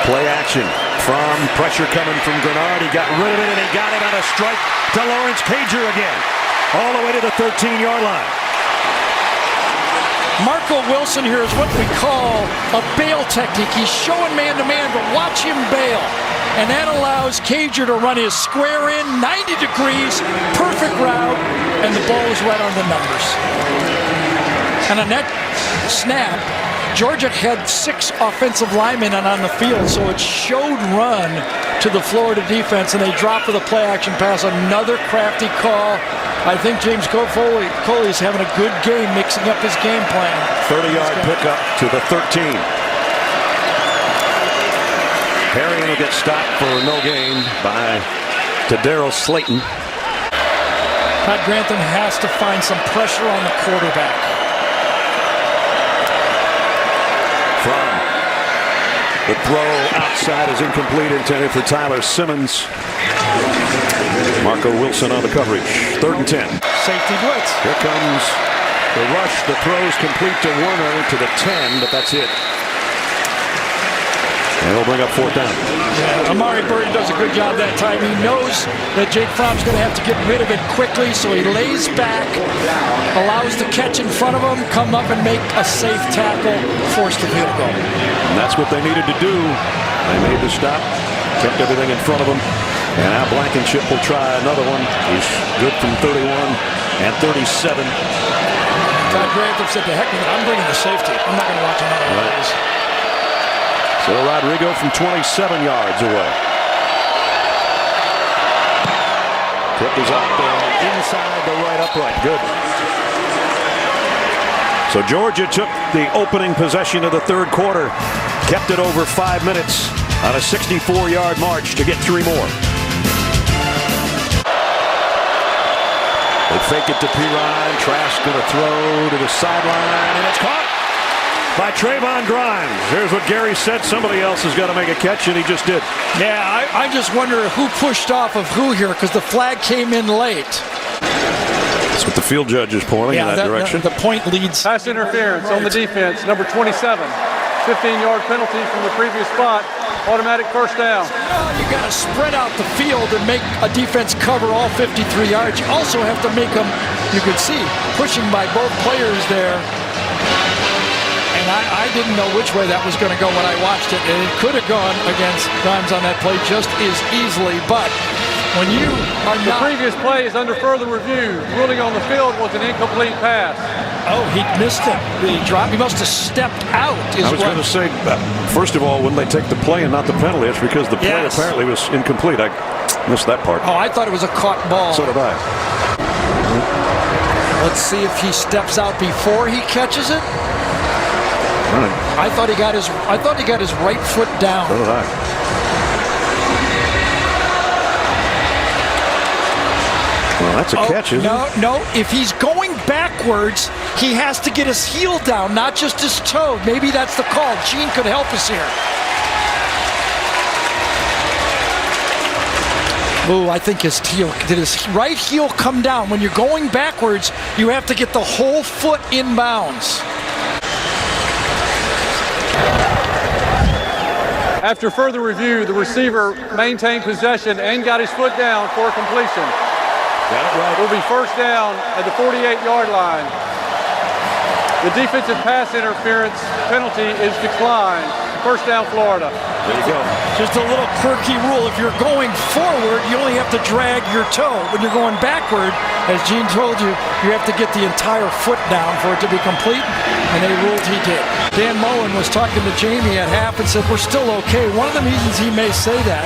Play action from pressure coming from Grenard. He got rid of it, and he got it on a strike to Lawrence Cager again, all the way to the 13-yard line. Marco Wilson here is what we call a bail technique. He's showing man-to-man, but watch him bail. And that allows Cager to run his square in, 90 degrees, perfect route, and the ball is right on the numbers. And on that snap, Georgia had 6 offensive linemen on the field, so it showed run to the Florida defense, and they dropped for the play-action pass. Another crafty call. I think James Coley is having a good game mixing up his game plan. 30-yard pickup to the 13. Herring will get stopped for no gain by Daryl Slayton. Todd Grantham has to find some pressure on the quarterback. From the throw outside is incomplete, intended for Tyler Simmons. Marco Wilson on the coverage. 3rd and 10. Safety blitz. Here comes the rush. The throw is complete to Werner to the 10, but that's it. And he'll bring up 4th down. Yeah, Amari Burton does a good job that time. He knows that Jake Fromm's going to have to get rid of it quickly, so he lays back, allows the catch in front of him, come up and make a safe tackle, force the field goal. And that's what they needed to do. They made the stop, kept everything in front of them. And now Blankenship will try another one. He's good from 31 and 37. Todd Grantham said, to heck with it, I'm bringing the safety. I'm not going to watch another one of these. So Rodrigo from 27 yards away. Kick is up and inside the right upright. Good. So Georgia took the opening possession of the 3rd quarter, kept it over 5 minutes on a 64-yard march to get 3 more. They fake it to Perine. Trask going to throw to the sideline, and it's caught by Trayvon Grimes. Here's what Gary said. Somebody else has got to make a catch, and he just did. Yeah, I just wonder who pushed off of who here, because the flag came in late. That's what the field judge is pointing in that direction. The point leads. Pass interference on the defense, number 27. 15-yard penalty from the previous spot. Automatic first down. You got to spread out the field and make a defense cover all 53 yards. You also have to make them, you could see, pushing by both players there. And I didn't know which way that was going to go when I watched it. And it could have gone against Grimes on that play just as easily. But when you are The previous play is under further review. Ruling on the field was an incomplete pass. Oh, he missed it. The drop. He must have stepped out. I was going to say, first of all, when they take the play and not the penalty, it's because the play apparently was incomplete. I missed that part. Oh, I thought it was a caught ball. So did I. Let's see if he steps out before he catches it. I thought he got his right foot down. So did I. Well, that's a catch, isn't it? No. If he's going backwards, he has to get his heel down, not just his toe. Maybe that's the call. Gene could help us here. Ooh, I think did his right heel come down? When you're going backwards, you have to get the whole foot inbounds. After further review, the receiver maintained possession and got his foot down for completion. Got it right. It will be first down at the 48-yard line. The defensive pass interference penalty is declined. First down, Florida. There you go. Just a little quirky rule. If you're going forward, you only have to drag your toe. When you're going backward, as Gene told you, you have to get the entire foot down for it to be complete, and they ruled he did. Dan Mullen was talking to Jamie at half and said, we're still okay. One of the reasons he may say that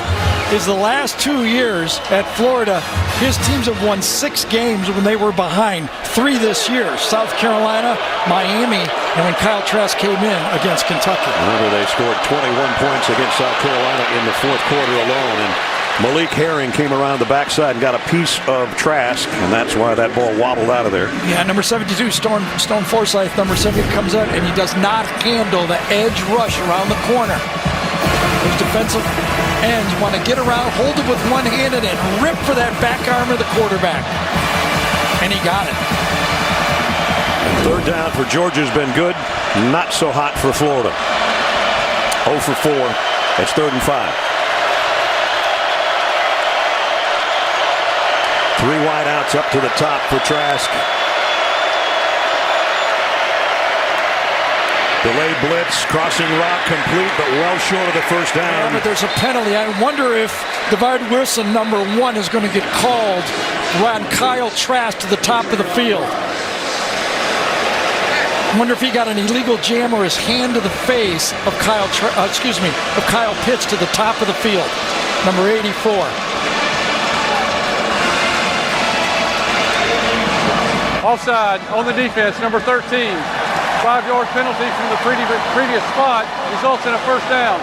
is the last 2 years at Florida, his teams have won 6 games when they were behind. 3 this year, South Carolina, Miami, and when Kyle Trask came in against Kentucky. Remember, they scored 21 points against South Carolina in the fourth quarter alone, and Malik Herring came around the backside and got a piece of Trask, and that's why that ball wobbled out of there. Yeah, number 72, Stone Forsythe, number 70 comes out, and he does not handle the edge rush around the corner. Those defensive ends want to get around, hold it with one hand, and then rip for that back arm of the quarterback. And he got it. Third down for Georgia's been good. Not so hot for Florida. 0 for 4. It's 3rd and 5. 3 wideouts up to the top for Trask. Delayed blitz, crossing route complete, but well short of the first down. Yeah, but there's a penalty. I wonder if Devard Wilson, number 1, is going to get called on Kyle Trask to the top of the field. I wonder if he got an illegal jam or his hand to the face of Kyle Pitts to the top of the field. Number 84. Offside on the defense, number 13. 5-yard penalty from the previous spot results in a first down.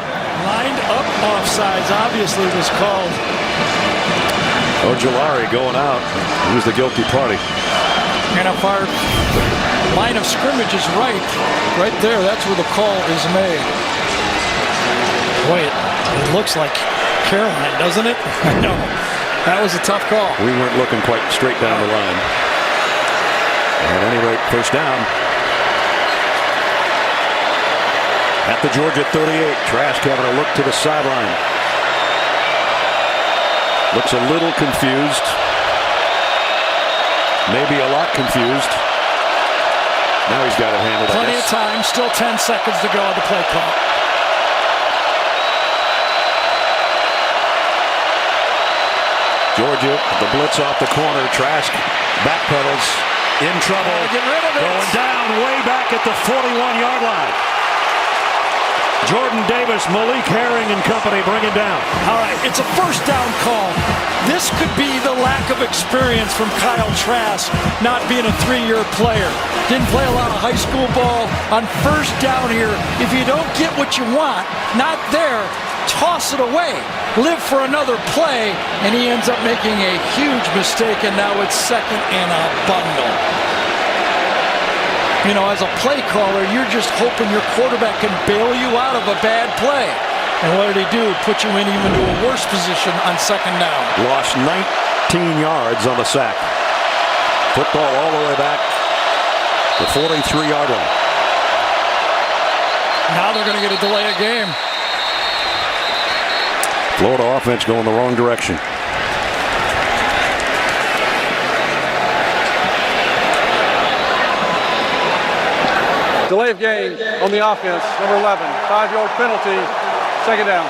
Lined up offsides obviously was called. Ojulari going out. He was the guilty party. And if our line of scrimmage is right there, that's where the call is made. Boy, it looks like Caroline, doesn't it? I know. That was a tough call. We weren't looking quite straight down the line. At any rate, first down. At the Georgia 38, Trask having a look to the sideline. Looks a little confused. Maybe a lot confused. Now he's got it handled. Plenty of time, still 10 seconds to go on the play clock. Georgia, the blitz off the corner. Trask backpedals, in trouble. Get rid of it. Going down way back at the 41-yard line. Jordan Davis, Malik Herring and company bring it down. All right, it's a first down call. This could be the lack of experience from Kyle Trask, not being a 3-year player. Didn't play a lot of high school ball. On first down here, if you don't get what you want, not there, toss it away. live for another play, and he ends up making a huge mistake, and now it's second and a bundle. You know, as a play caller, you're just hoping your quarterback can bail you out of a bad play. And what did he do? Put you in even to a worse position on second down. Lost 19 yards on the sack. Football all the way back to 43-yard line. Now they're going to get a delay of game. Florida offense going the wrong direction. Delay of game on the offense, number 11. 5-yard penalty, second down.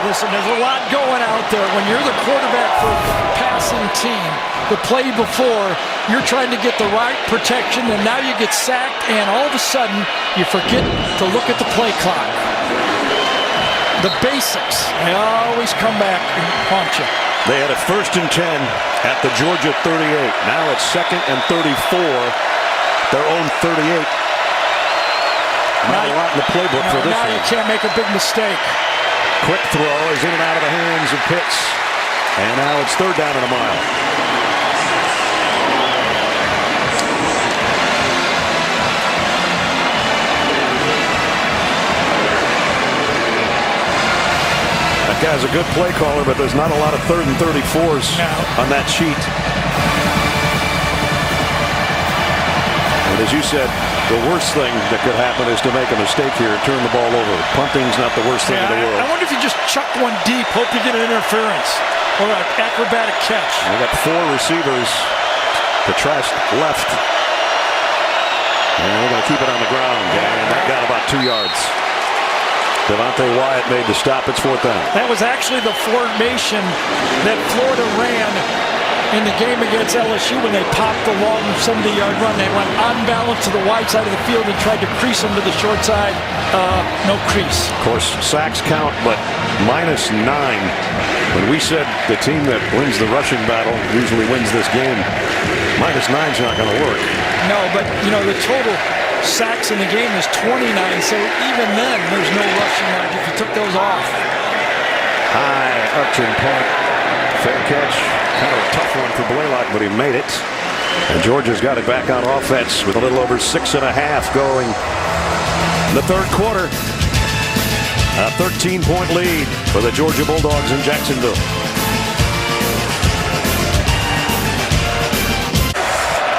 Listen, there's a lot going out there. When you're the quarterback for a passing team, the play before, you're trying to get the right protection, and now you get sacked, and all of a sudden, you forget to look at the play clock. The basics, they always come back and haunt you. They had a 1st and 10 at the Georgia 38. Now it's 2nd and 34, their own 38. Not a lot in the playbook for this now one. You can't make a big mistake. Quick throw is in and out of the hands of Pitts. And now it's 3rd down and a mile. That guy's a good play caller, but there's not a lot of 3rd and 34s on that sheet. And as you said, the worst thing that could happen is to make a mistake here and turn the ball over. Punting's not the worst thing in the world. I wonder if you just chuck one deep, hope you get an interference or an acrobatic catch. They got 4 receivers. Petrash left. And they're going to keep it on the ground. And that got about 2 yards. Devontae Wyatt made the stop. It's 4th down. That was actually the formation that Florida ran in the game against LSU when they popped the long 70-yard run. They went on balance to the wide side of the field and tried to crease them to the short side. No crease. Of course, sacks count, but -9. When we said the team that wins the rushing battle usually wins this game, -9's not going to work. No, but, you know, the total sacks in the game is 29, so even then there's no rushing yard if you took those off. High arching punt. Fair catch. Kind of a tough one for Blaylock, but he made it. And Georgia's got it back on offense with a little over 6.5 going in the 3rd quarter. A 13-point lead for the Georgia Bulldogs in Jacksonville.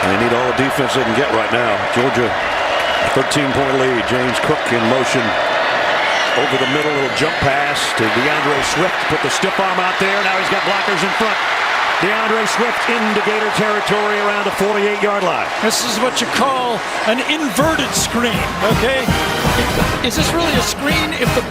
And they need all the defense they can get right now. Georgia, a 13-point lead. James Cook in motion. Over the middle, little jump pass to DeAndre Swift. Put the stiff arm out there. Now he's got blockers in front. DeAndre Swift into Gator territory around the 48-yard line. This is what you call an inverted screen, okay? Is this really a screen if the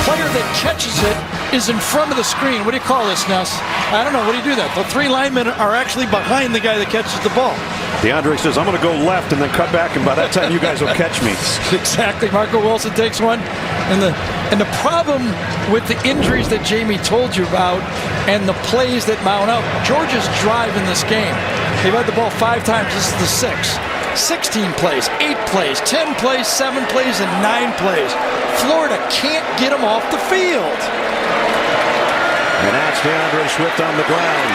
player that catches it is in front of the screen? What do you call this, Ness? I don't know. What do you do that? The 3 linemen are actually behind the guy that catches the ball. DeAndre says, I'm going to go left and then cut back, and by that time you guys will catch me. Exactly. Marco Wilson takes one. And the problem with the injuries that Jamie told you about and the plays that mount up, Georgia's drive in this game, they've had the ball 5 times. This is the 6th. 16 plays, 8 plays, 10 plays, 7 plays, and 9 plays. Florida can't get them off the field. And that's DeAndre Swift on the ground.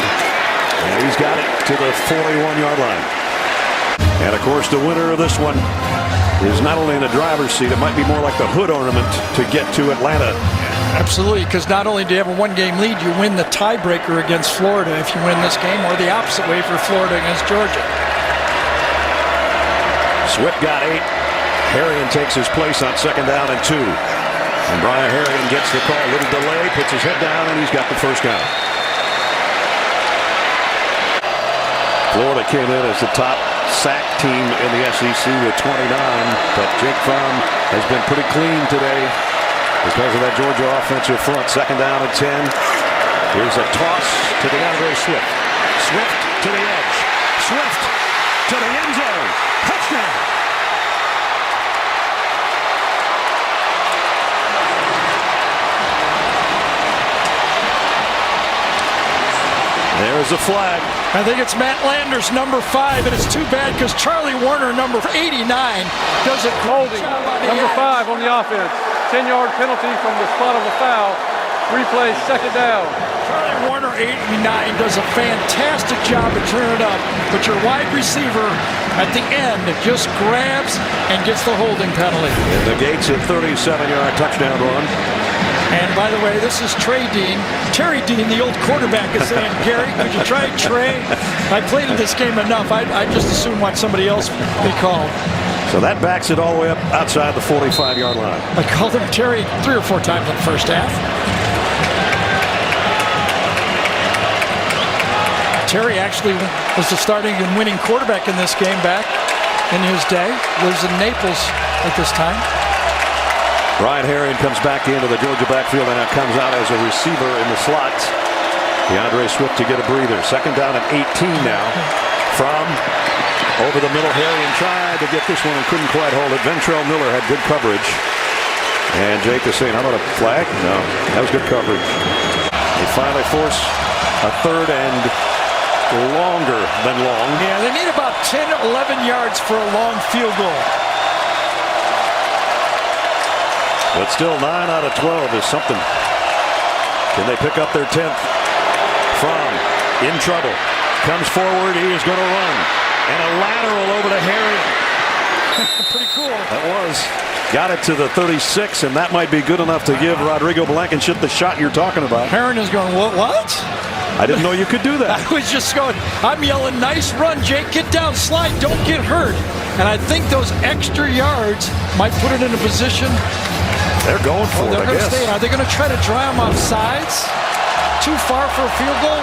And he's got it to the 41-yard line. And, of course, the winner of this one is not only in the driver's seat, it might be more like the hood ornament to get to Atlanta. Absolutely, because not only do you have a 1-game lead, you win the tiebreaker against Florida if you win this game, or the opposite way for Florida against Georgia. Swift got 8. Harrion takes his place on 2nd down and 2. And Brian Harrion gets the call. Little delay, puts his head down, and he's got the first down. Florida came in as the top sack team in the SEC with 29, but Jake Fromm has been pretty clean today because of that Georgia offensive front. 2nd down and 10. Here's a toss to DeAndre Swift. Swift to the edge. Swift to the end zone. Touchdown. There's a flag. I think it's Matt Landers, number 5, and it's too bad because Charlie Warner, number 89, does it holding. Number 5 on the offense. 10-yard penalty from the spot of a foul. Replay, second down. Charlie Warner, 89, does a fantastic job of turning it up, but your wide receiver at the end just grabs and gets the holding penalty. And negates a 37-yard touchdown run. And by the way, this is Terry Dean, the old quarterback, is saying, Gary, could you try Trey? I played in this game enough. I just assume watch somebody else be called. So that backs it all the way up outside the 45-yard line. I called him Terry 3 or 4 times in the first half. Terry actually was the starting and winning quarterback in this game back in his day. Lives in Naples at this time. Brian Herring comes back into the Georgia backfield and now comes out as a receiver in the slot. DeAndre Swift to get a breather. Second down and 18 now. From over the middle, Herring tried to get this one and couldn't quite hold it. Ventrell Miller had good coverage. And Jake is saying, how about a flag? No, that was good coverage. They finally force a third and longer than long. Yeah, they need about 10, 11 yards for a long field goal. But still, 9 out of 12 is something. Can they pick up their 10th? From in trouble. Comes forward. He is going to run. And a lateral over to Herring. Pretty cool. That was. Got it to the 36, and that might be good enough to give Rodrigo Blankenship the shot you're talking about. Herring is going, what? I didn't know you could do that. I was just going, I'm yelling, nice run, Jake. Get down, slide, don't get hurt. And I think those extra yards might put it in a position. They're going for it, I guess. Stay. Are they going to try to dry them off sides? Too far for a field goal?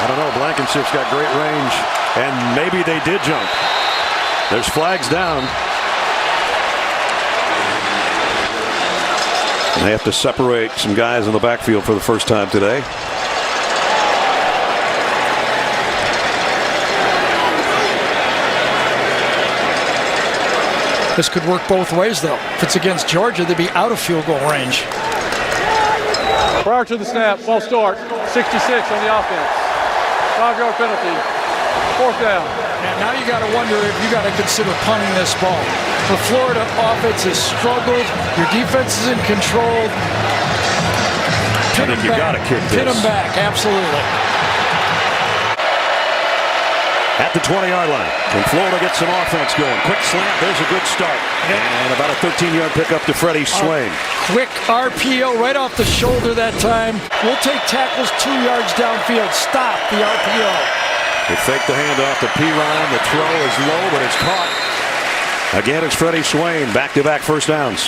I don't know. Blankenship's got great range, and maybe they did jump. There's flags down. And they have to separate some guys in the backfield for the first time today. This could work both ways, though. If it's against Georgia, they'd be out of field goal range. Prior to the snap, false start, 66 on the offense. 5-yard penalty, fourth down. And now you got to wonder if you got to consider punting this ball. The Florida offense has struggled. Your defense is in control. I think you got to kick this. Pin them back, absolutely. At the 20-yard line. Can Florida get some offense going? Quick slant. There's a good start. And about a 13-yard pickup to Freddie Swain. Quick RPO right off the shoulder that time. We'll take tackles 2 yards downfield. Stop the RPO. They fake the handoff to Perine. The throw is low, but it's caught. Again, it's Freddie Swain. Back-to-back first downs.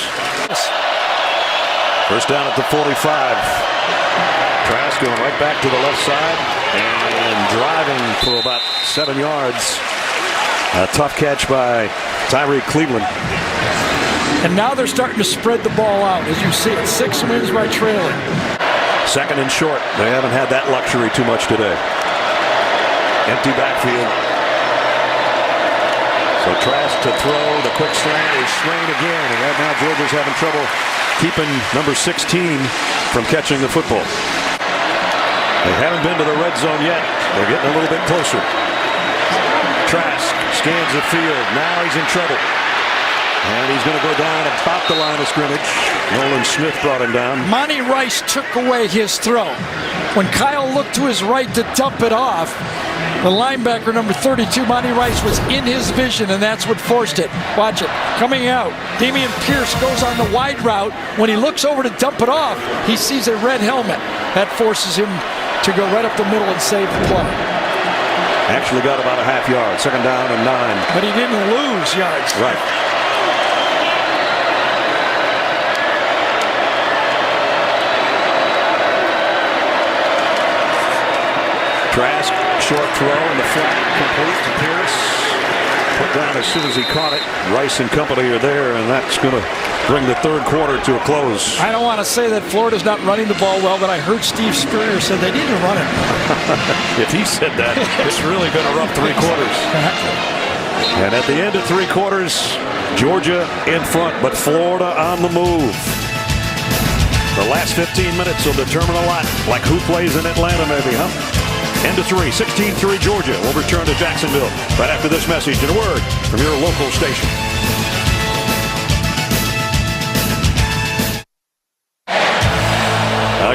First down at the 45. Trask going right back to the left side and driving for about 7 yards. A tough catch by Tyree Cleveland. And now they're starting to spread the ball out, as you see it. 6 wins by trailing. Second and short. They haven't had that luxury too much today. Empty backfield. So Trask to throw. The quick slant is Swain again. And right now Georgia's having trouble keeping number 16 from catching the football. They haven't been to the red zone yet. They're getting a little bit closer. Trask scans the field. Now he's in trouble. And he's going to go down about the line of scrimmage. Nolan Smith brought him down. Monty Rice took away his throw. When Kyle looked to his right to dump it off, the linebacker, number 32, Monty Rice, was in his vision, and that's what forced it. Watch it. Coming out, Damian Pierce goes on the wide route. When he looks over to dump it off, he sees a red helmet. That forces him to go right up the middle and save the play. Actually got about a half yard. Second down and 9. But he didn't lose yards. Right. Trask, short throw in the flat, complete to Pierce. Put down as soon as he caught it. Rice and company are there, and that's going to bring the third quarter to a close. I don't want to say that Florida's not running the ball well, but I heard Steve Spurrier said they need to run it. If he said that, it's really been a rough 3 quarters. And at the end of 3 quarters, Georgia in front, but Florida on the move. The last 15 minutes will determine a lot, like who plays in Atlanta maybe, huh? End of 3, 16-3 Georgia. We'll return to Jacksonville right after this message and a word from your local station.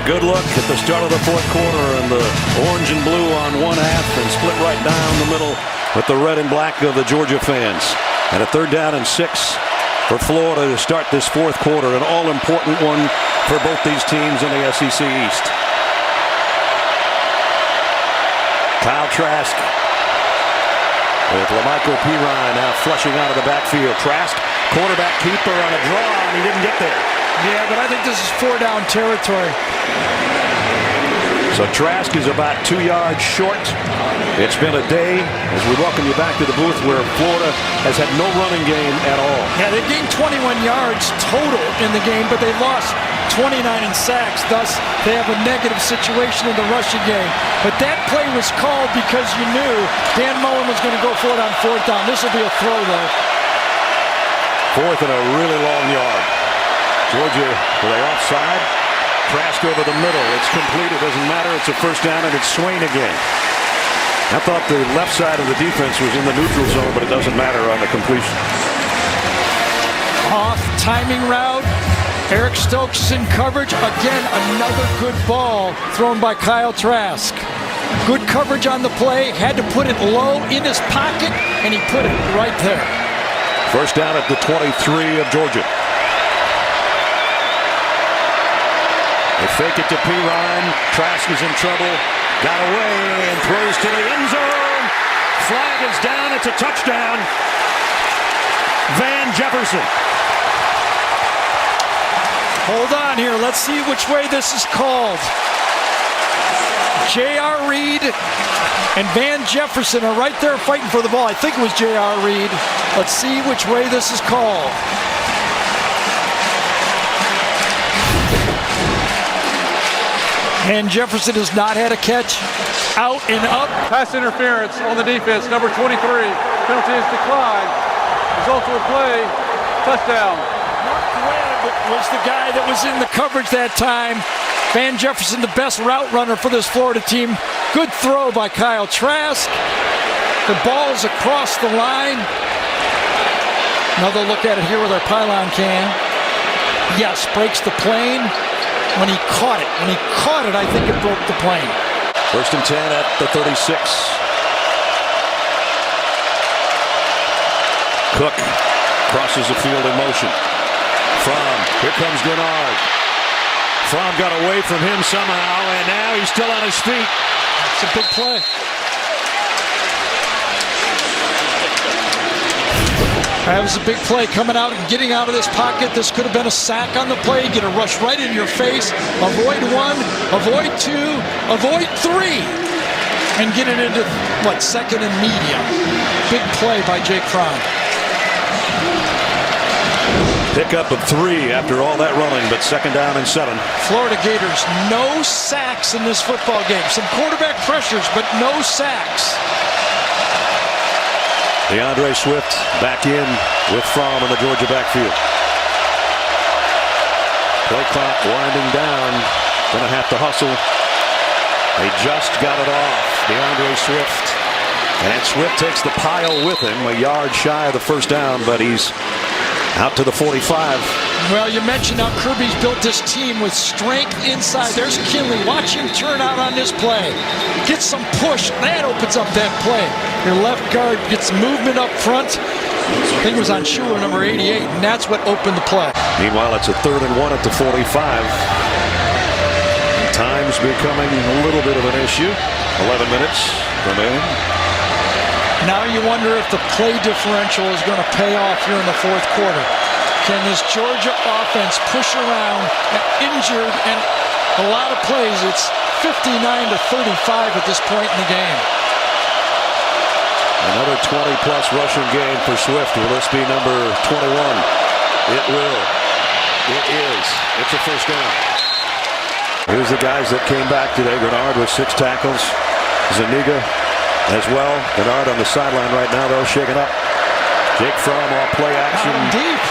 A good look at the start of the fourth quarter, and the orange and blue on one half and split right down the middle with the red and black of the Georgia fans. And a 3rd down and 6 for Florida to start this fourth quarter, an all-important one for both these teams in the SEC East. Kyle Trask with Lamichael Pirine now flushing out of the backfield. Trask, quarterback keeper on a draw, and he didn't get there. Yeah, but I think this is 4-down territory. So Trask is about 2 yards short. It's been a day as we welcome you back to the booth where Florida has had no running game at all. Yeah, they gained 21 yards total in the game, but they lost 29 in sacks. Thus, they have a negative situation in the rushing game. But that play was called because you knew Dan Mullen was going to go for it on 4th down. This will be a throw, though. 4th and a really long yard. Georgia, are they offside? Trask over the middle. It's complete. It doesn't matter. It's a 1st down, and it's Swain again. I thought the left side of the defense was in the neutral zone, but it doesn't matter on the completion. Off timing route. Eric Stokes in coverage. Again, another good ball thrown by Kyle Trask. Good coverage on the play. Had to put it low in his pocket, and he put it right there. 1st down at the 23 of Georgia. They fake it to Pirine. Trask is in trouble. Got away and throws to the end zone. Flag is down. It's a touchdown. Van Jefferson. Hold on here. Let's see which way this is called. J.R. Reed and Van Jefferson are right there fighting for the ball. I think it was J.R. Reed. Let's see which way this is called. Van Jefferson has not had a catch. Out and up. Pass interference on the defense, number 23. Penalty is declined. Result of the play, touchdown. Mark Webb was the guy that was in the coverage that time. Van Jefferson, the best route runner for this Florida team. Good throw by Kyle Trask. The ball is across the line. Another look at it here with our pylon cam. Yes, breaks the plane. When he caught it, I think it broke the plane. 1st and 10 at the 36. Cook crosses the field in motion. Fromm, here comes Gennard. Fromm got away from him somehow, and now he's still on his feet. It's a big play. That was a big play coming out and getting out of this pocket. This could have been a sack on the play. Get a rush right in your face. Avoid 1, avoid 2, avoid 3. And get it into, 2nd and medium. Big play by Jake Fromm. Pickup of 3 after all that running, but 2nd down and 7. Florida Gators, no sacks in this football game. Some quarterback pressures, but no sacks. DeAndre Swift back in with Fromm in the Georgia backfield. Play clock winding down. Gonna have to hustle. They just got it off. DeAndre Swift. And Swift takes the pile with him, a yard shy of the 1st down, but he's out to the 45. Well, you mentioned how Kirby's built this team with strength inside. There's Kinley. Watch him turn out on this play. Get some push. That opens up that play. Your left guard gets movement up front. I think it was on Schuler, number 88, and that's what opened the play. Meanwhile, it's a 3rd and 1 at the 45. Time's becoming a little bit of an issue. 11 minutes remaining. Now you wonder if the play differential is going to pay off here in the fourth quarter. Can this Georgia offense push around injured and a lot of plays? It's 59-35 at this point in the game. Another 20-plus rushing game for Swift. Will this be number 21? It will. It is. It's a 1st down. Here's the guys that came back today. Gennard with 6 tackles. Zuniga as well. Gennard on the sideline right now, though, shaking up. Jake Fromm off play action. Deep.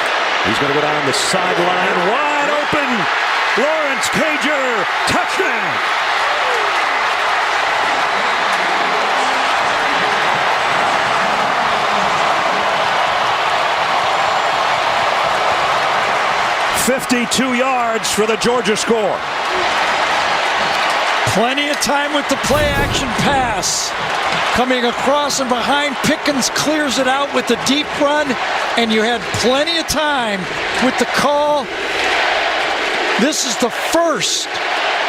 He's going to go down the sideline. Wide open. Lawrence Cager. Touchdown. "52 yards for the Georgia score. Plenty of time with the play action pass. Coming across and behind, Pickens clears it out with the deep run, and you had plenty of time with the call. This is the first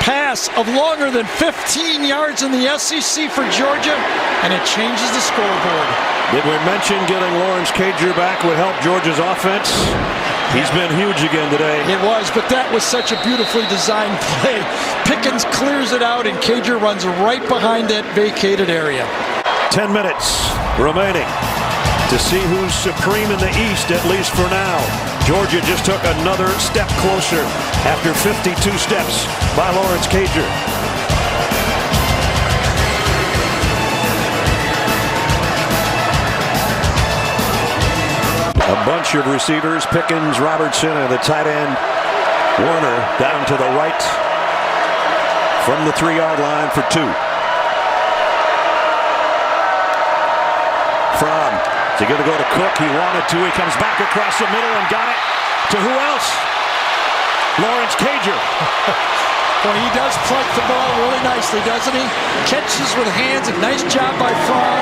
pass of longer than 15 yards in the SEC for Georgia, and it changes the scoreboard. Did we mention getting Lawrence Cager back would help Georgia's offense? He's been huge again today. It was, but that was such a beautifully designed play. Pickens clears it out, and Cager runs right behind that vacated area. 10 minutes remaining to see who's supreme in the East, at least for now. Georgia just took another step closer after 52 steps by Lawrence Cager. A bunch of receivers, Pickens, Robertson, and the tight end Warner down to the right from the 3-yard line for 2. Fromm, is he going to go to Cook? He wanted to. He comes back across the middle and got it to who else? Lawrence Cager. Well, he does plug the ball really nicely, doesn't he? Catches with hands, a nice job by Fromm.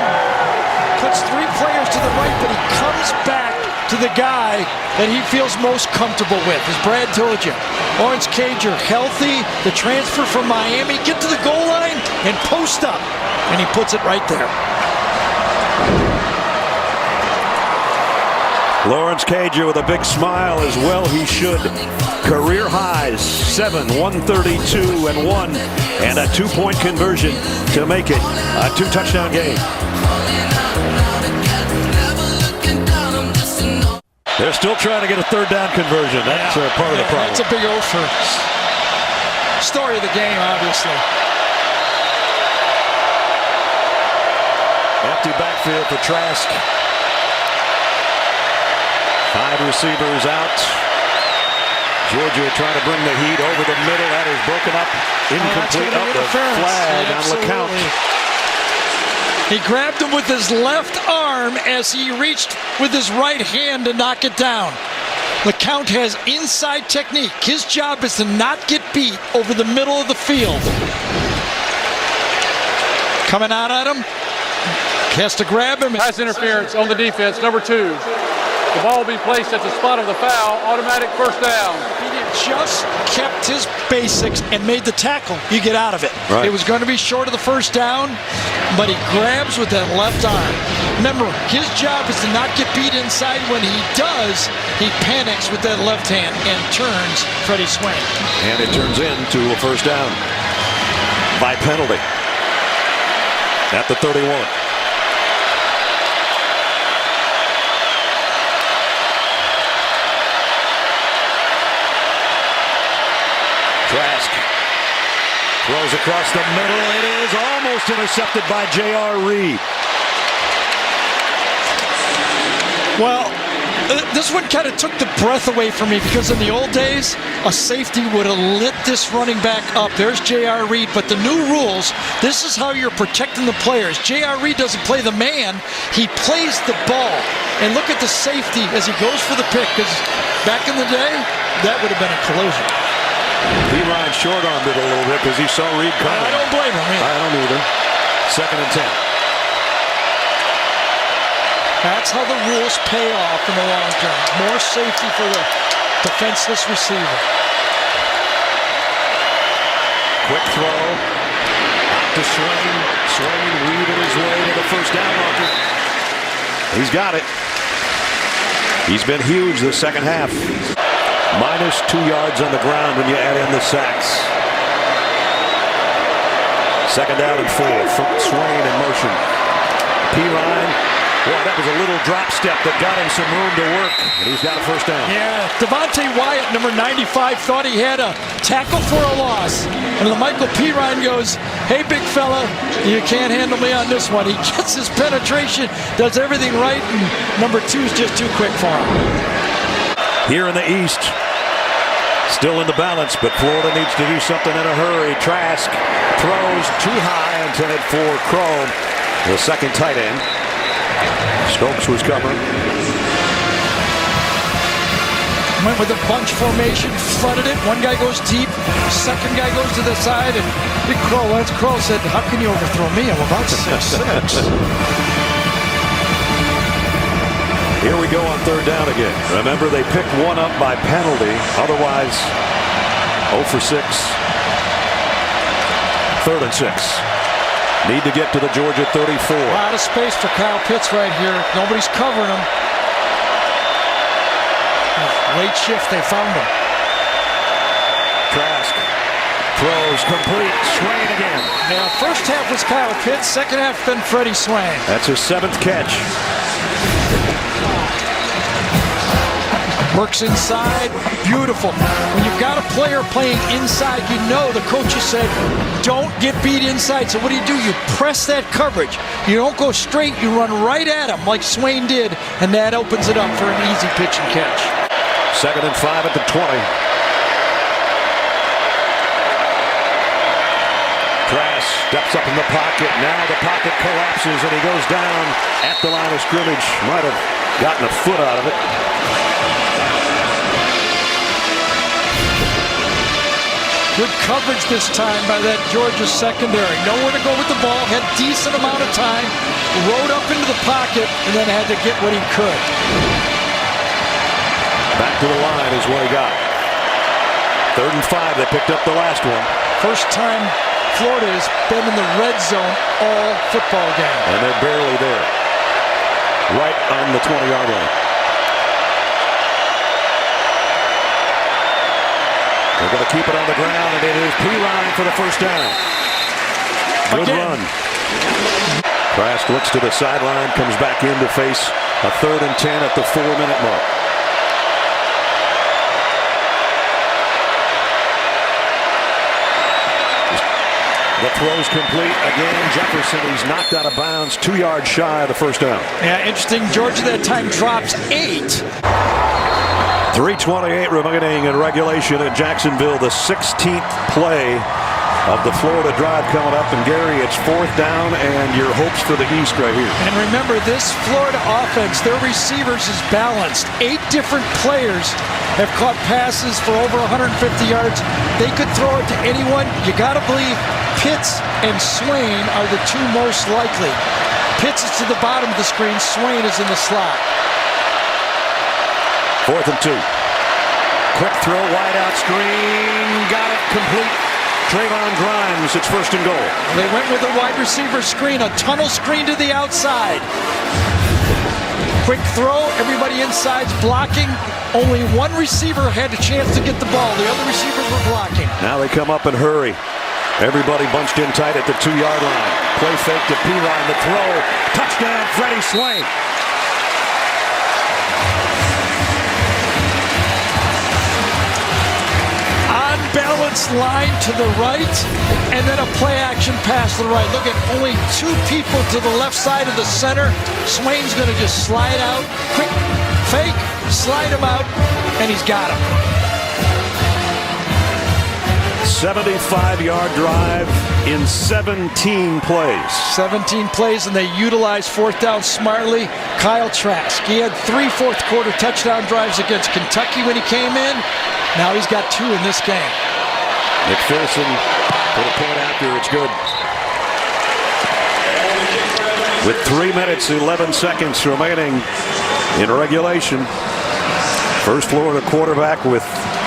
Puts 3 players to the right, but he comes back to the guy that he feels most comfortable with, as Brad told you. Lawrence Cager, healthy, the transfer from Miami, get to the goal line and post up, and he puts it right there. Lawrence Cager with a big smile as well he should. Career highs, 7, 132, and 1, and a 2-point conversion to make it a 2-touchdown game. They're still trying to get a 3rd down conversion. That's part of the problem. That's a big offer. Story of the game, obviously. Empty backfield for Trask. 5 receivers out. Georgia trying to bring the heat over the middle. That is broken up. Incomplete. Up the flag on LeCounte. He grabbed him with his left arm as he reached with his right hand to knock it down. LeCounte has inside technique. His job is to not get beat over the middle of the field. Coming out at him. Has to grab him. Pass interference on the defense, number 2. The ball will be placed at the spot of the foul. Automatic first down. He just kept his basics and made the tackle. You get out of it. Right. It was going to be short of the first down, but he grabs with that left arm. Remember, his job is to not get beat inside. When he does, he panics with that left hand and turns Freddie Swain. And it turns into a first down by penalty at the 31. Trask throws across the middle. It is almost intercepted by J.R. Reed. Well, this one kind of took the breath away from me because in the old days, a safety would have lit this running back up. There's J.R. Reed, but the new rules, this is how you're protecting the players. J.R. Reed doesn't play the man, he plays the ball. And look at the safety as he goes for the pick, because back in the day, that would have been a collision. Perine short-armed it a little bit because he saw Reed coming. I don't blame him. I don't either. 2nd and 10. That's how the rules pay off in the long term. More safety for the defenseless receiver. Quick throw. Out to Swain. Swain weaving his way to the first down marker. He's got it. He's been huge this second half. Minus 2 yards on the ground when you add in the sacks. 2nd down and 4 from Swain in motion. Perine. Boy, that was a little drop step that got him some room to work. And he's got a first down. Yeah, Devontae Wyatt, number 95, thought he had a tackle for a loss. And LaMichael Perine goes, hey, big fella, you can't handle me on this one. He gets his penetration, does everything right, and number 2 is just too quick for him. Here in the East, still in the balance, but Florida needs to do something in a hurry. Trask throws too high, intended for Chrome, the second tight end. Stokes was covering. Went with a bunch formation, flooded it. One guy goes deep, second guy goes to the side, and Big Crow, Lance Crow said, how can you overthrow me? I'm about 6'6". Here we go on third down again. Remember, they picked one up by penalty. Otherwise, 0 for 6. 3rd and 6. Need to get to the Georgia 34. A lot of space for Kyle Pitts right here. Nobody's covering him. Late shift, they found him. Trask throws complete. Swain again. Now, first half was Kyle Pitts. Second half been Freddie Swain. That's his 7th catch. Works inside. Beautiful. When you've got a player playing inside, you know the coaches said, don't get beat inside. So what do? You press that coverage. You don't go straight. You run right at him like Swain did, and that opens it up for an easy pitch and catch. 2nd and 5 at the 20. Trask steps up in the pocket. Now the pocket collapses and he goes down at the line of scrimmage. Might have gotten a foot out of it. Good coverage this time by that Georgia secondary. Nowhere to go with the ball. Had decent amount of time. Rode up into the pocket and then had to get what he could. Back to the line is what he got. 3rd and 5. They picked up the last one. First time Florida has been in the red zone all football game. And they're barely there. Right on the 20-yard line. They're going to keep it on the ground, and it is Perine for the first down. Good run. Trask looks to the sideline, comes back in to face a 3rd and 10 at the 4-minute mark. The throw's complete. Again, Jefferson, he's knocked out of bounds, 2 yards shy of the first down. Yeah, interesting. Georgia that time drops 8. 3:28 remaining in regulation in Jacksonville. The 16th play of the Florida drive coming up. And Gary, it's 4th down and your hopes for the East right here. And remember, this Florida offense, their receivers is balanced. 8 different players have caught passes for over 150 yards. They could throw it to anyone. You got to believe Pitts and Swain are the 2 most likely. Pitts is to the bottom of the screen. Swain is in the slot. 4th and 2. Quick throw, wide out screen. Got it complete. Trayvon Grimes, it's 1st and goal. They went with a wide receiver screen, a tunnel screen to the outside. Quick throw, everybody inside's blocking. Only one receiver had a chance to get the ball. The other receivers were blocking. Now they come up and hurry. Everybody bunched in tight at the 2-yard line. Play fake to Perine, the throw. Touchdown, Freddie Swain. Balanced line to the right, and then a play action pass to the right. Look at only 2 people to the left side of the center. Swain's going to just slide out, quick fake, slide him out, and he's got him. 75-yard drive in 17 plays. 17 plays, and they utilized 4th down smartly. Kyle Trask, he had 3 fourth-quarter touchdown drives against Kentucky when he came in. Now he's got 2 in this game. McPherson for the point after. It's good. With 3 minutes, 11 seconds remaining in regulation. First Florida quarterback with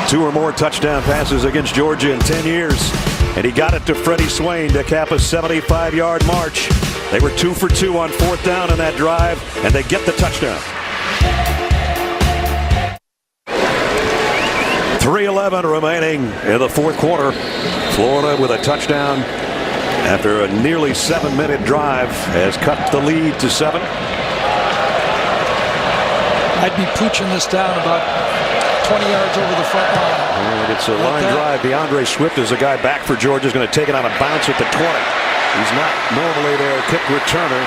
2 or more touchdown passes against Georgia in 10 years. And he got it to Freddie Swain to cap a 75-yard march. They were 2 for 2 on 4th down in that drive, and they get the touchdown. 3:11 remaining in the 4th quarter. Florida with a touchdown after a nearly 7-minute drive has cut the lead to 7. I'd be pooching this down about 20 yards over the front line. And it's a line drive. DeAndre Swift is a guy back for Georgia. Is going to take it on a bounce at the 20. He's not normally their kick returner,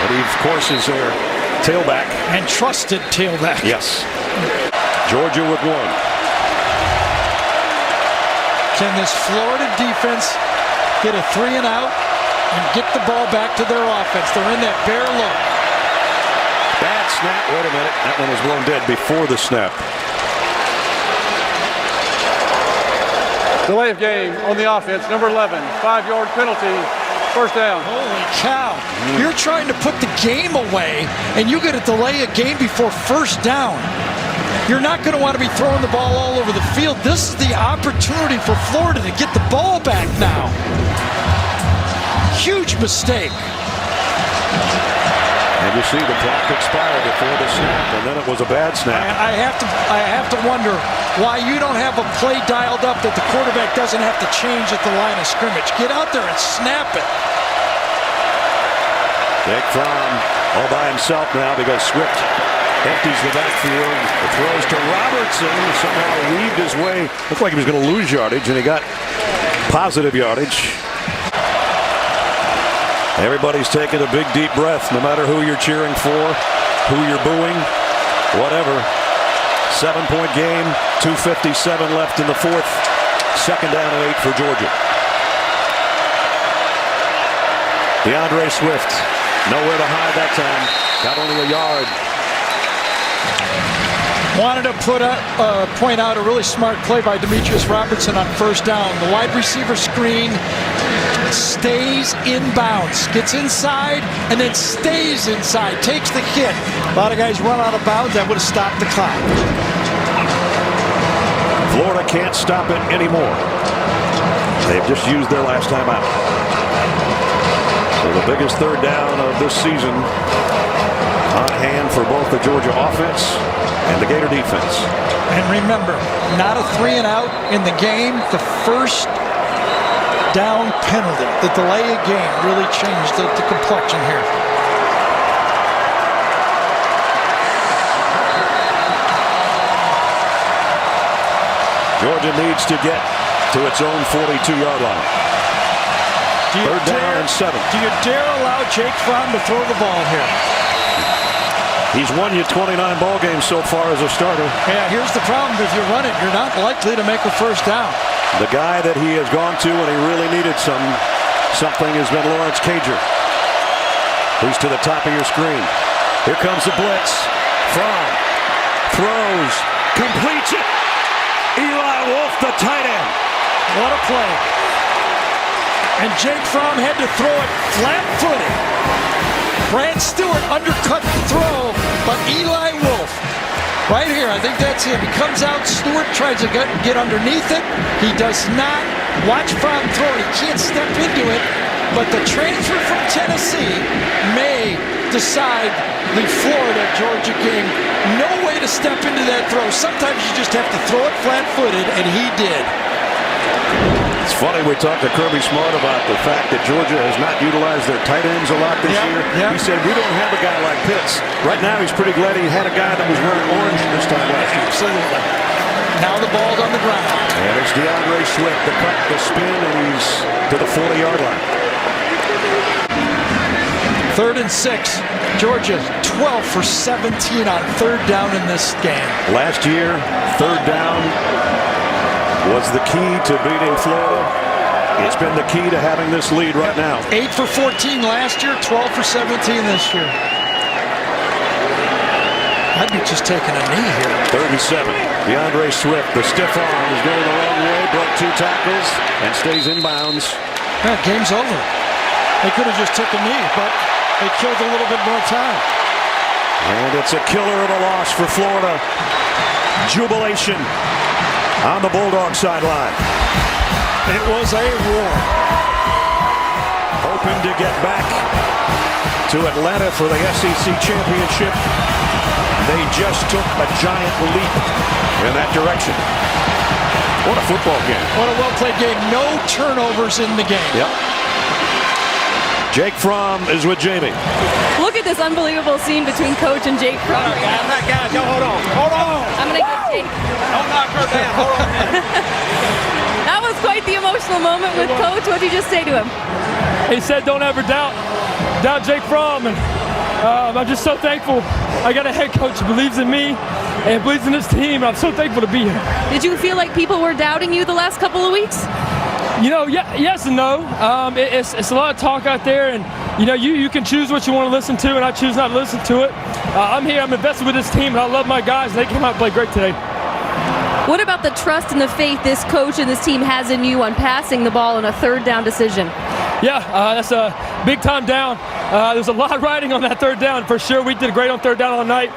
but he of course is their tailback. And trusted tailback. Yes. Georgia with 1. Can this Florida defense get a 3 and out and get the ball back to their offense? They're in that bare look. Bad snap. Wait a minute. That one was blown dead before the snap. Delay of game on the offense, number 11, 5-yard penalty, first down. Holy cow. You're trying to put the game away, and you get a delay of game before first down. You're not going to want to be throwing the ball all over the field. This is the opportunity for Florida to get the ball back now. Huge mistake. And you see the clock expired before the snap, and then it was a bad snap. I have to wonder why you don't have a play dialed up that the quarterback doesn't have to change at the line of scrimmage. Get out there and snap it. Jake Fromm all by himself now because Swift empties the backfield. It throws to Robertson. Somehow weaved his way. Looked like he was going to lose yardage, and he got positive yardage. Everybody's taking a big deep breath, no matter who you're cheering for, who you're booing, whatever. 7-point game, 2:57 left in the fourth. Second down and 8 for Georgia. DeAndre Swift, nowhere to hide that time. Got only a yard. Wanted to point out a really smart play by Demetrius Robertson on first down. The wide receiver screen stays inbounds, gets inside, and then stays inside, takes the hit. A lot of guys run out of bounds. That would have stopped the clock. Florida can't stop it anymore. They've just used their last time out. So the biggest third down of this season on hand for both the Georgia offense and the Gator defense. And remember, not a 3-and-out in the game. The first down penalty, the delay of game, really changed the complexion here. Georgia needs to get to its own 42-yard line. Third down and 7. Do you dare allow Jake Fromm to throw the ball here? He's won you 29 ball games so far as a starter. Yeah, here's the problem. If you run it, you're not likely to make a first down. The guy that he has gone to when he really needed something has been Lawrence Cager, who's to the top of your screen. Here comes the blitz. Fromm throws, completes it. Eli Wolf, the tight end. What a play. And Jake Fromm had to throw it flat-footed. Brad Stewart undercut the throw, but Eli Wolf, right here, I think that's him. He comes out, Stewart tries to get underneath it. He does not. Watch Fromm throw it. He can't step into it, but the transfer from Tennessee may decide the Florida-Georgia game. No way to step into that throw. Sometimes you just have to throw it flat-footed, and he did. It's funny, we talked to Kirby Smart about the fact that Georgia has not utilized their tight ends a lot this year. Yeah. He said, we don't have a guy like Pitts. Right now, he's pretty glad he had a guy that was wearing orange this time last year. Absolutely. Now the ball's on the ground. And it's DeAndre Swift, the cut, the spin, and he's to the 40-yard line. 3rd and 6. Georgia 12 for 17 on third down in this game. Last year, third down was the key to beating Florida. It's been the key to having this lead right now. 8 for 14 last year, 12 for 17 this year. I'd be just taking a knee here. 3rd and 7. DeAndre Swift, the stiff arm, is going the wrong way, broke 2 tackles, and stays in bounds. Yeah, game's over. They could have just took a knee, but they killed a little bit more time. And it's a killer of a loss for Florida. Jubilation on the Bulldog sideline. It was a war. Hoping to get back to Atlanta for the SEC championship. They just took a giant leap in that direction. What a football game. What a well-played game. No turnovers in the game. Yep. Jake Fromm is with Jamie. Look at this unbelievable scene between Coach and Jake Fromm. Guys, hold on. Hold on. I'm going to get Jake. Don't knock her down. Hold on. That was quite the emotional moment with Coach. What did you just say to him? He said, don't ever doubt Jake Fromm. And I'm just so thankful. I got a head coach who believes in me and believes in this team. I'm so thankful to be here. Did you feel like people were doubting you the last couple of weeks? You know, yes and no. It's a lot of talk out there, and you know, you can choose what you want to listen to, and I choose not to listen to it. I'm here. I'm invested with this team, and I love my guys. And they came out and played great today. What about the trust and the faith this coach and this team has in you on passing the ball in a third down decision? Yeah, that's a big time down. There's a lot riding on that third down for sure. We did great on third down all night.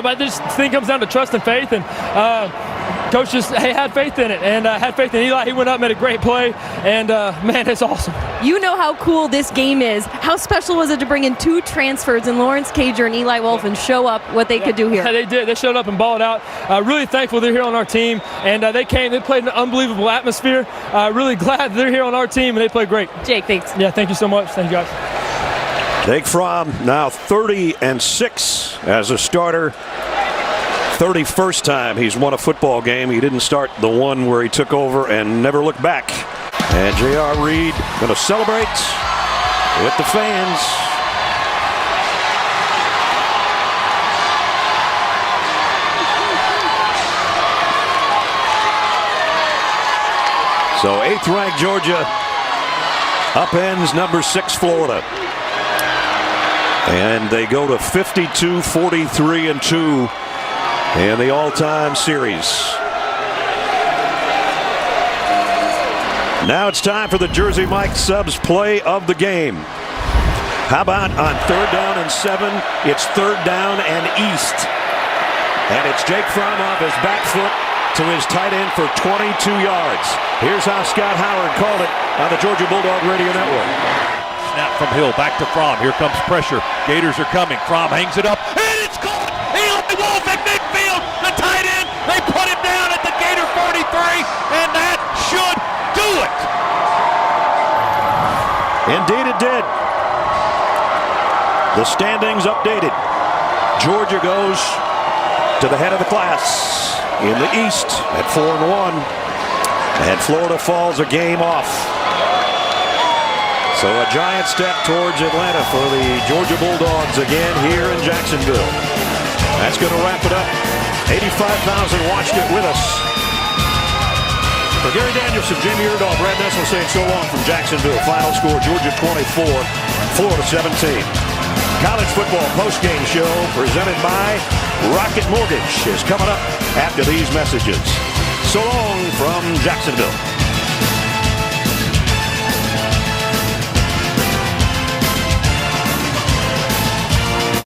But this thing comes down to trust and faith, and coach just had faith in it, and had faith in Eli. He went up, made a great play, and man, it's awesome. You know how cool this game is. How special was it to bring in 2 transfers in Lawrence Cager and Eli Wolf and show up what they could do here? Yeah, they did. They showed up and balled out. Really thankful they're here on our team, and they came. They played in an unbelievable atmosphere. Really glad they're here on our team, and they played great. Jake, thanks. Yeah, thank you so much. Thank you, guys. Jake Fromm now 30-6 as a starter. 31st time he's won a football game. He didn't start the one where he took over and never looked back. And J.R. Reed going to celebrate with the fans. So 8th-ranked Georgia upends number 6 Florida. And they go to 52-43-2 in the all-time series. Now it's time for the Jersey Mike Subs play of the game. How about on 3rd down and 7? It's 3rd down and east. And it's Jake Fromm off his back foot to his tight end for 22 yards. Here's how Scott Howard called it on the Georgia Bulldog Radio Network. Snap from Hill, back to Fromm. Here comes pressure. Gators are coming. Fromm hangs it up, and it's caught! Eli Wolf at midfield, the tight end. They put it down at the Gator 43, and that should do it. Indeed it did. The standings updated. Georgia goes to the head of the class in the East at 4-1, and Florida falls a game off. So a giant step towards Atlanta for the Georgia Bulldogs again here in Jacksonville. That's going to wrap it up. 85,000 watched it with us. For Gary Danielson, Jamie Erdahl, Brad Nessel saying so long from Jacksonville. Final score, Georgia 24, Florida 17. College football postgame show presented by Rocket Mortgage is coming up after these messages. So long from Jacksonville.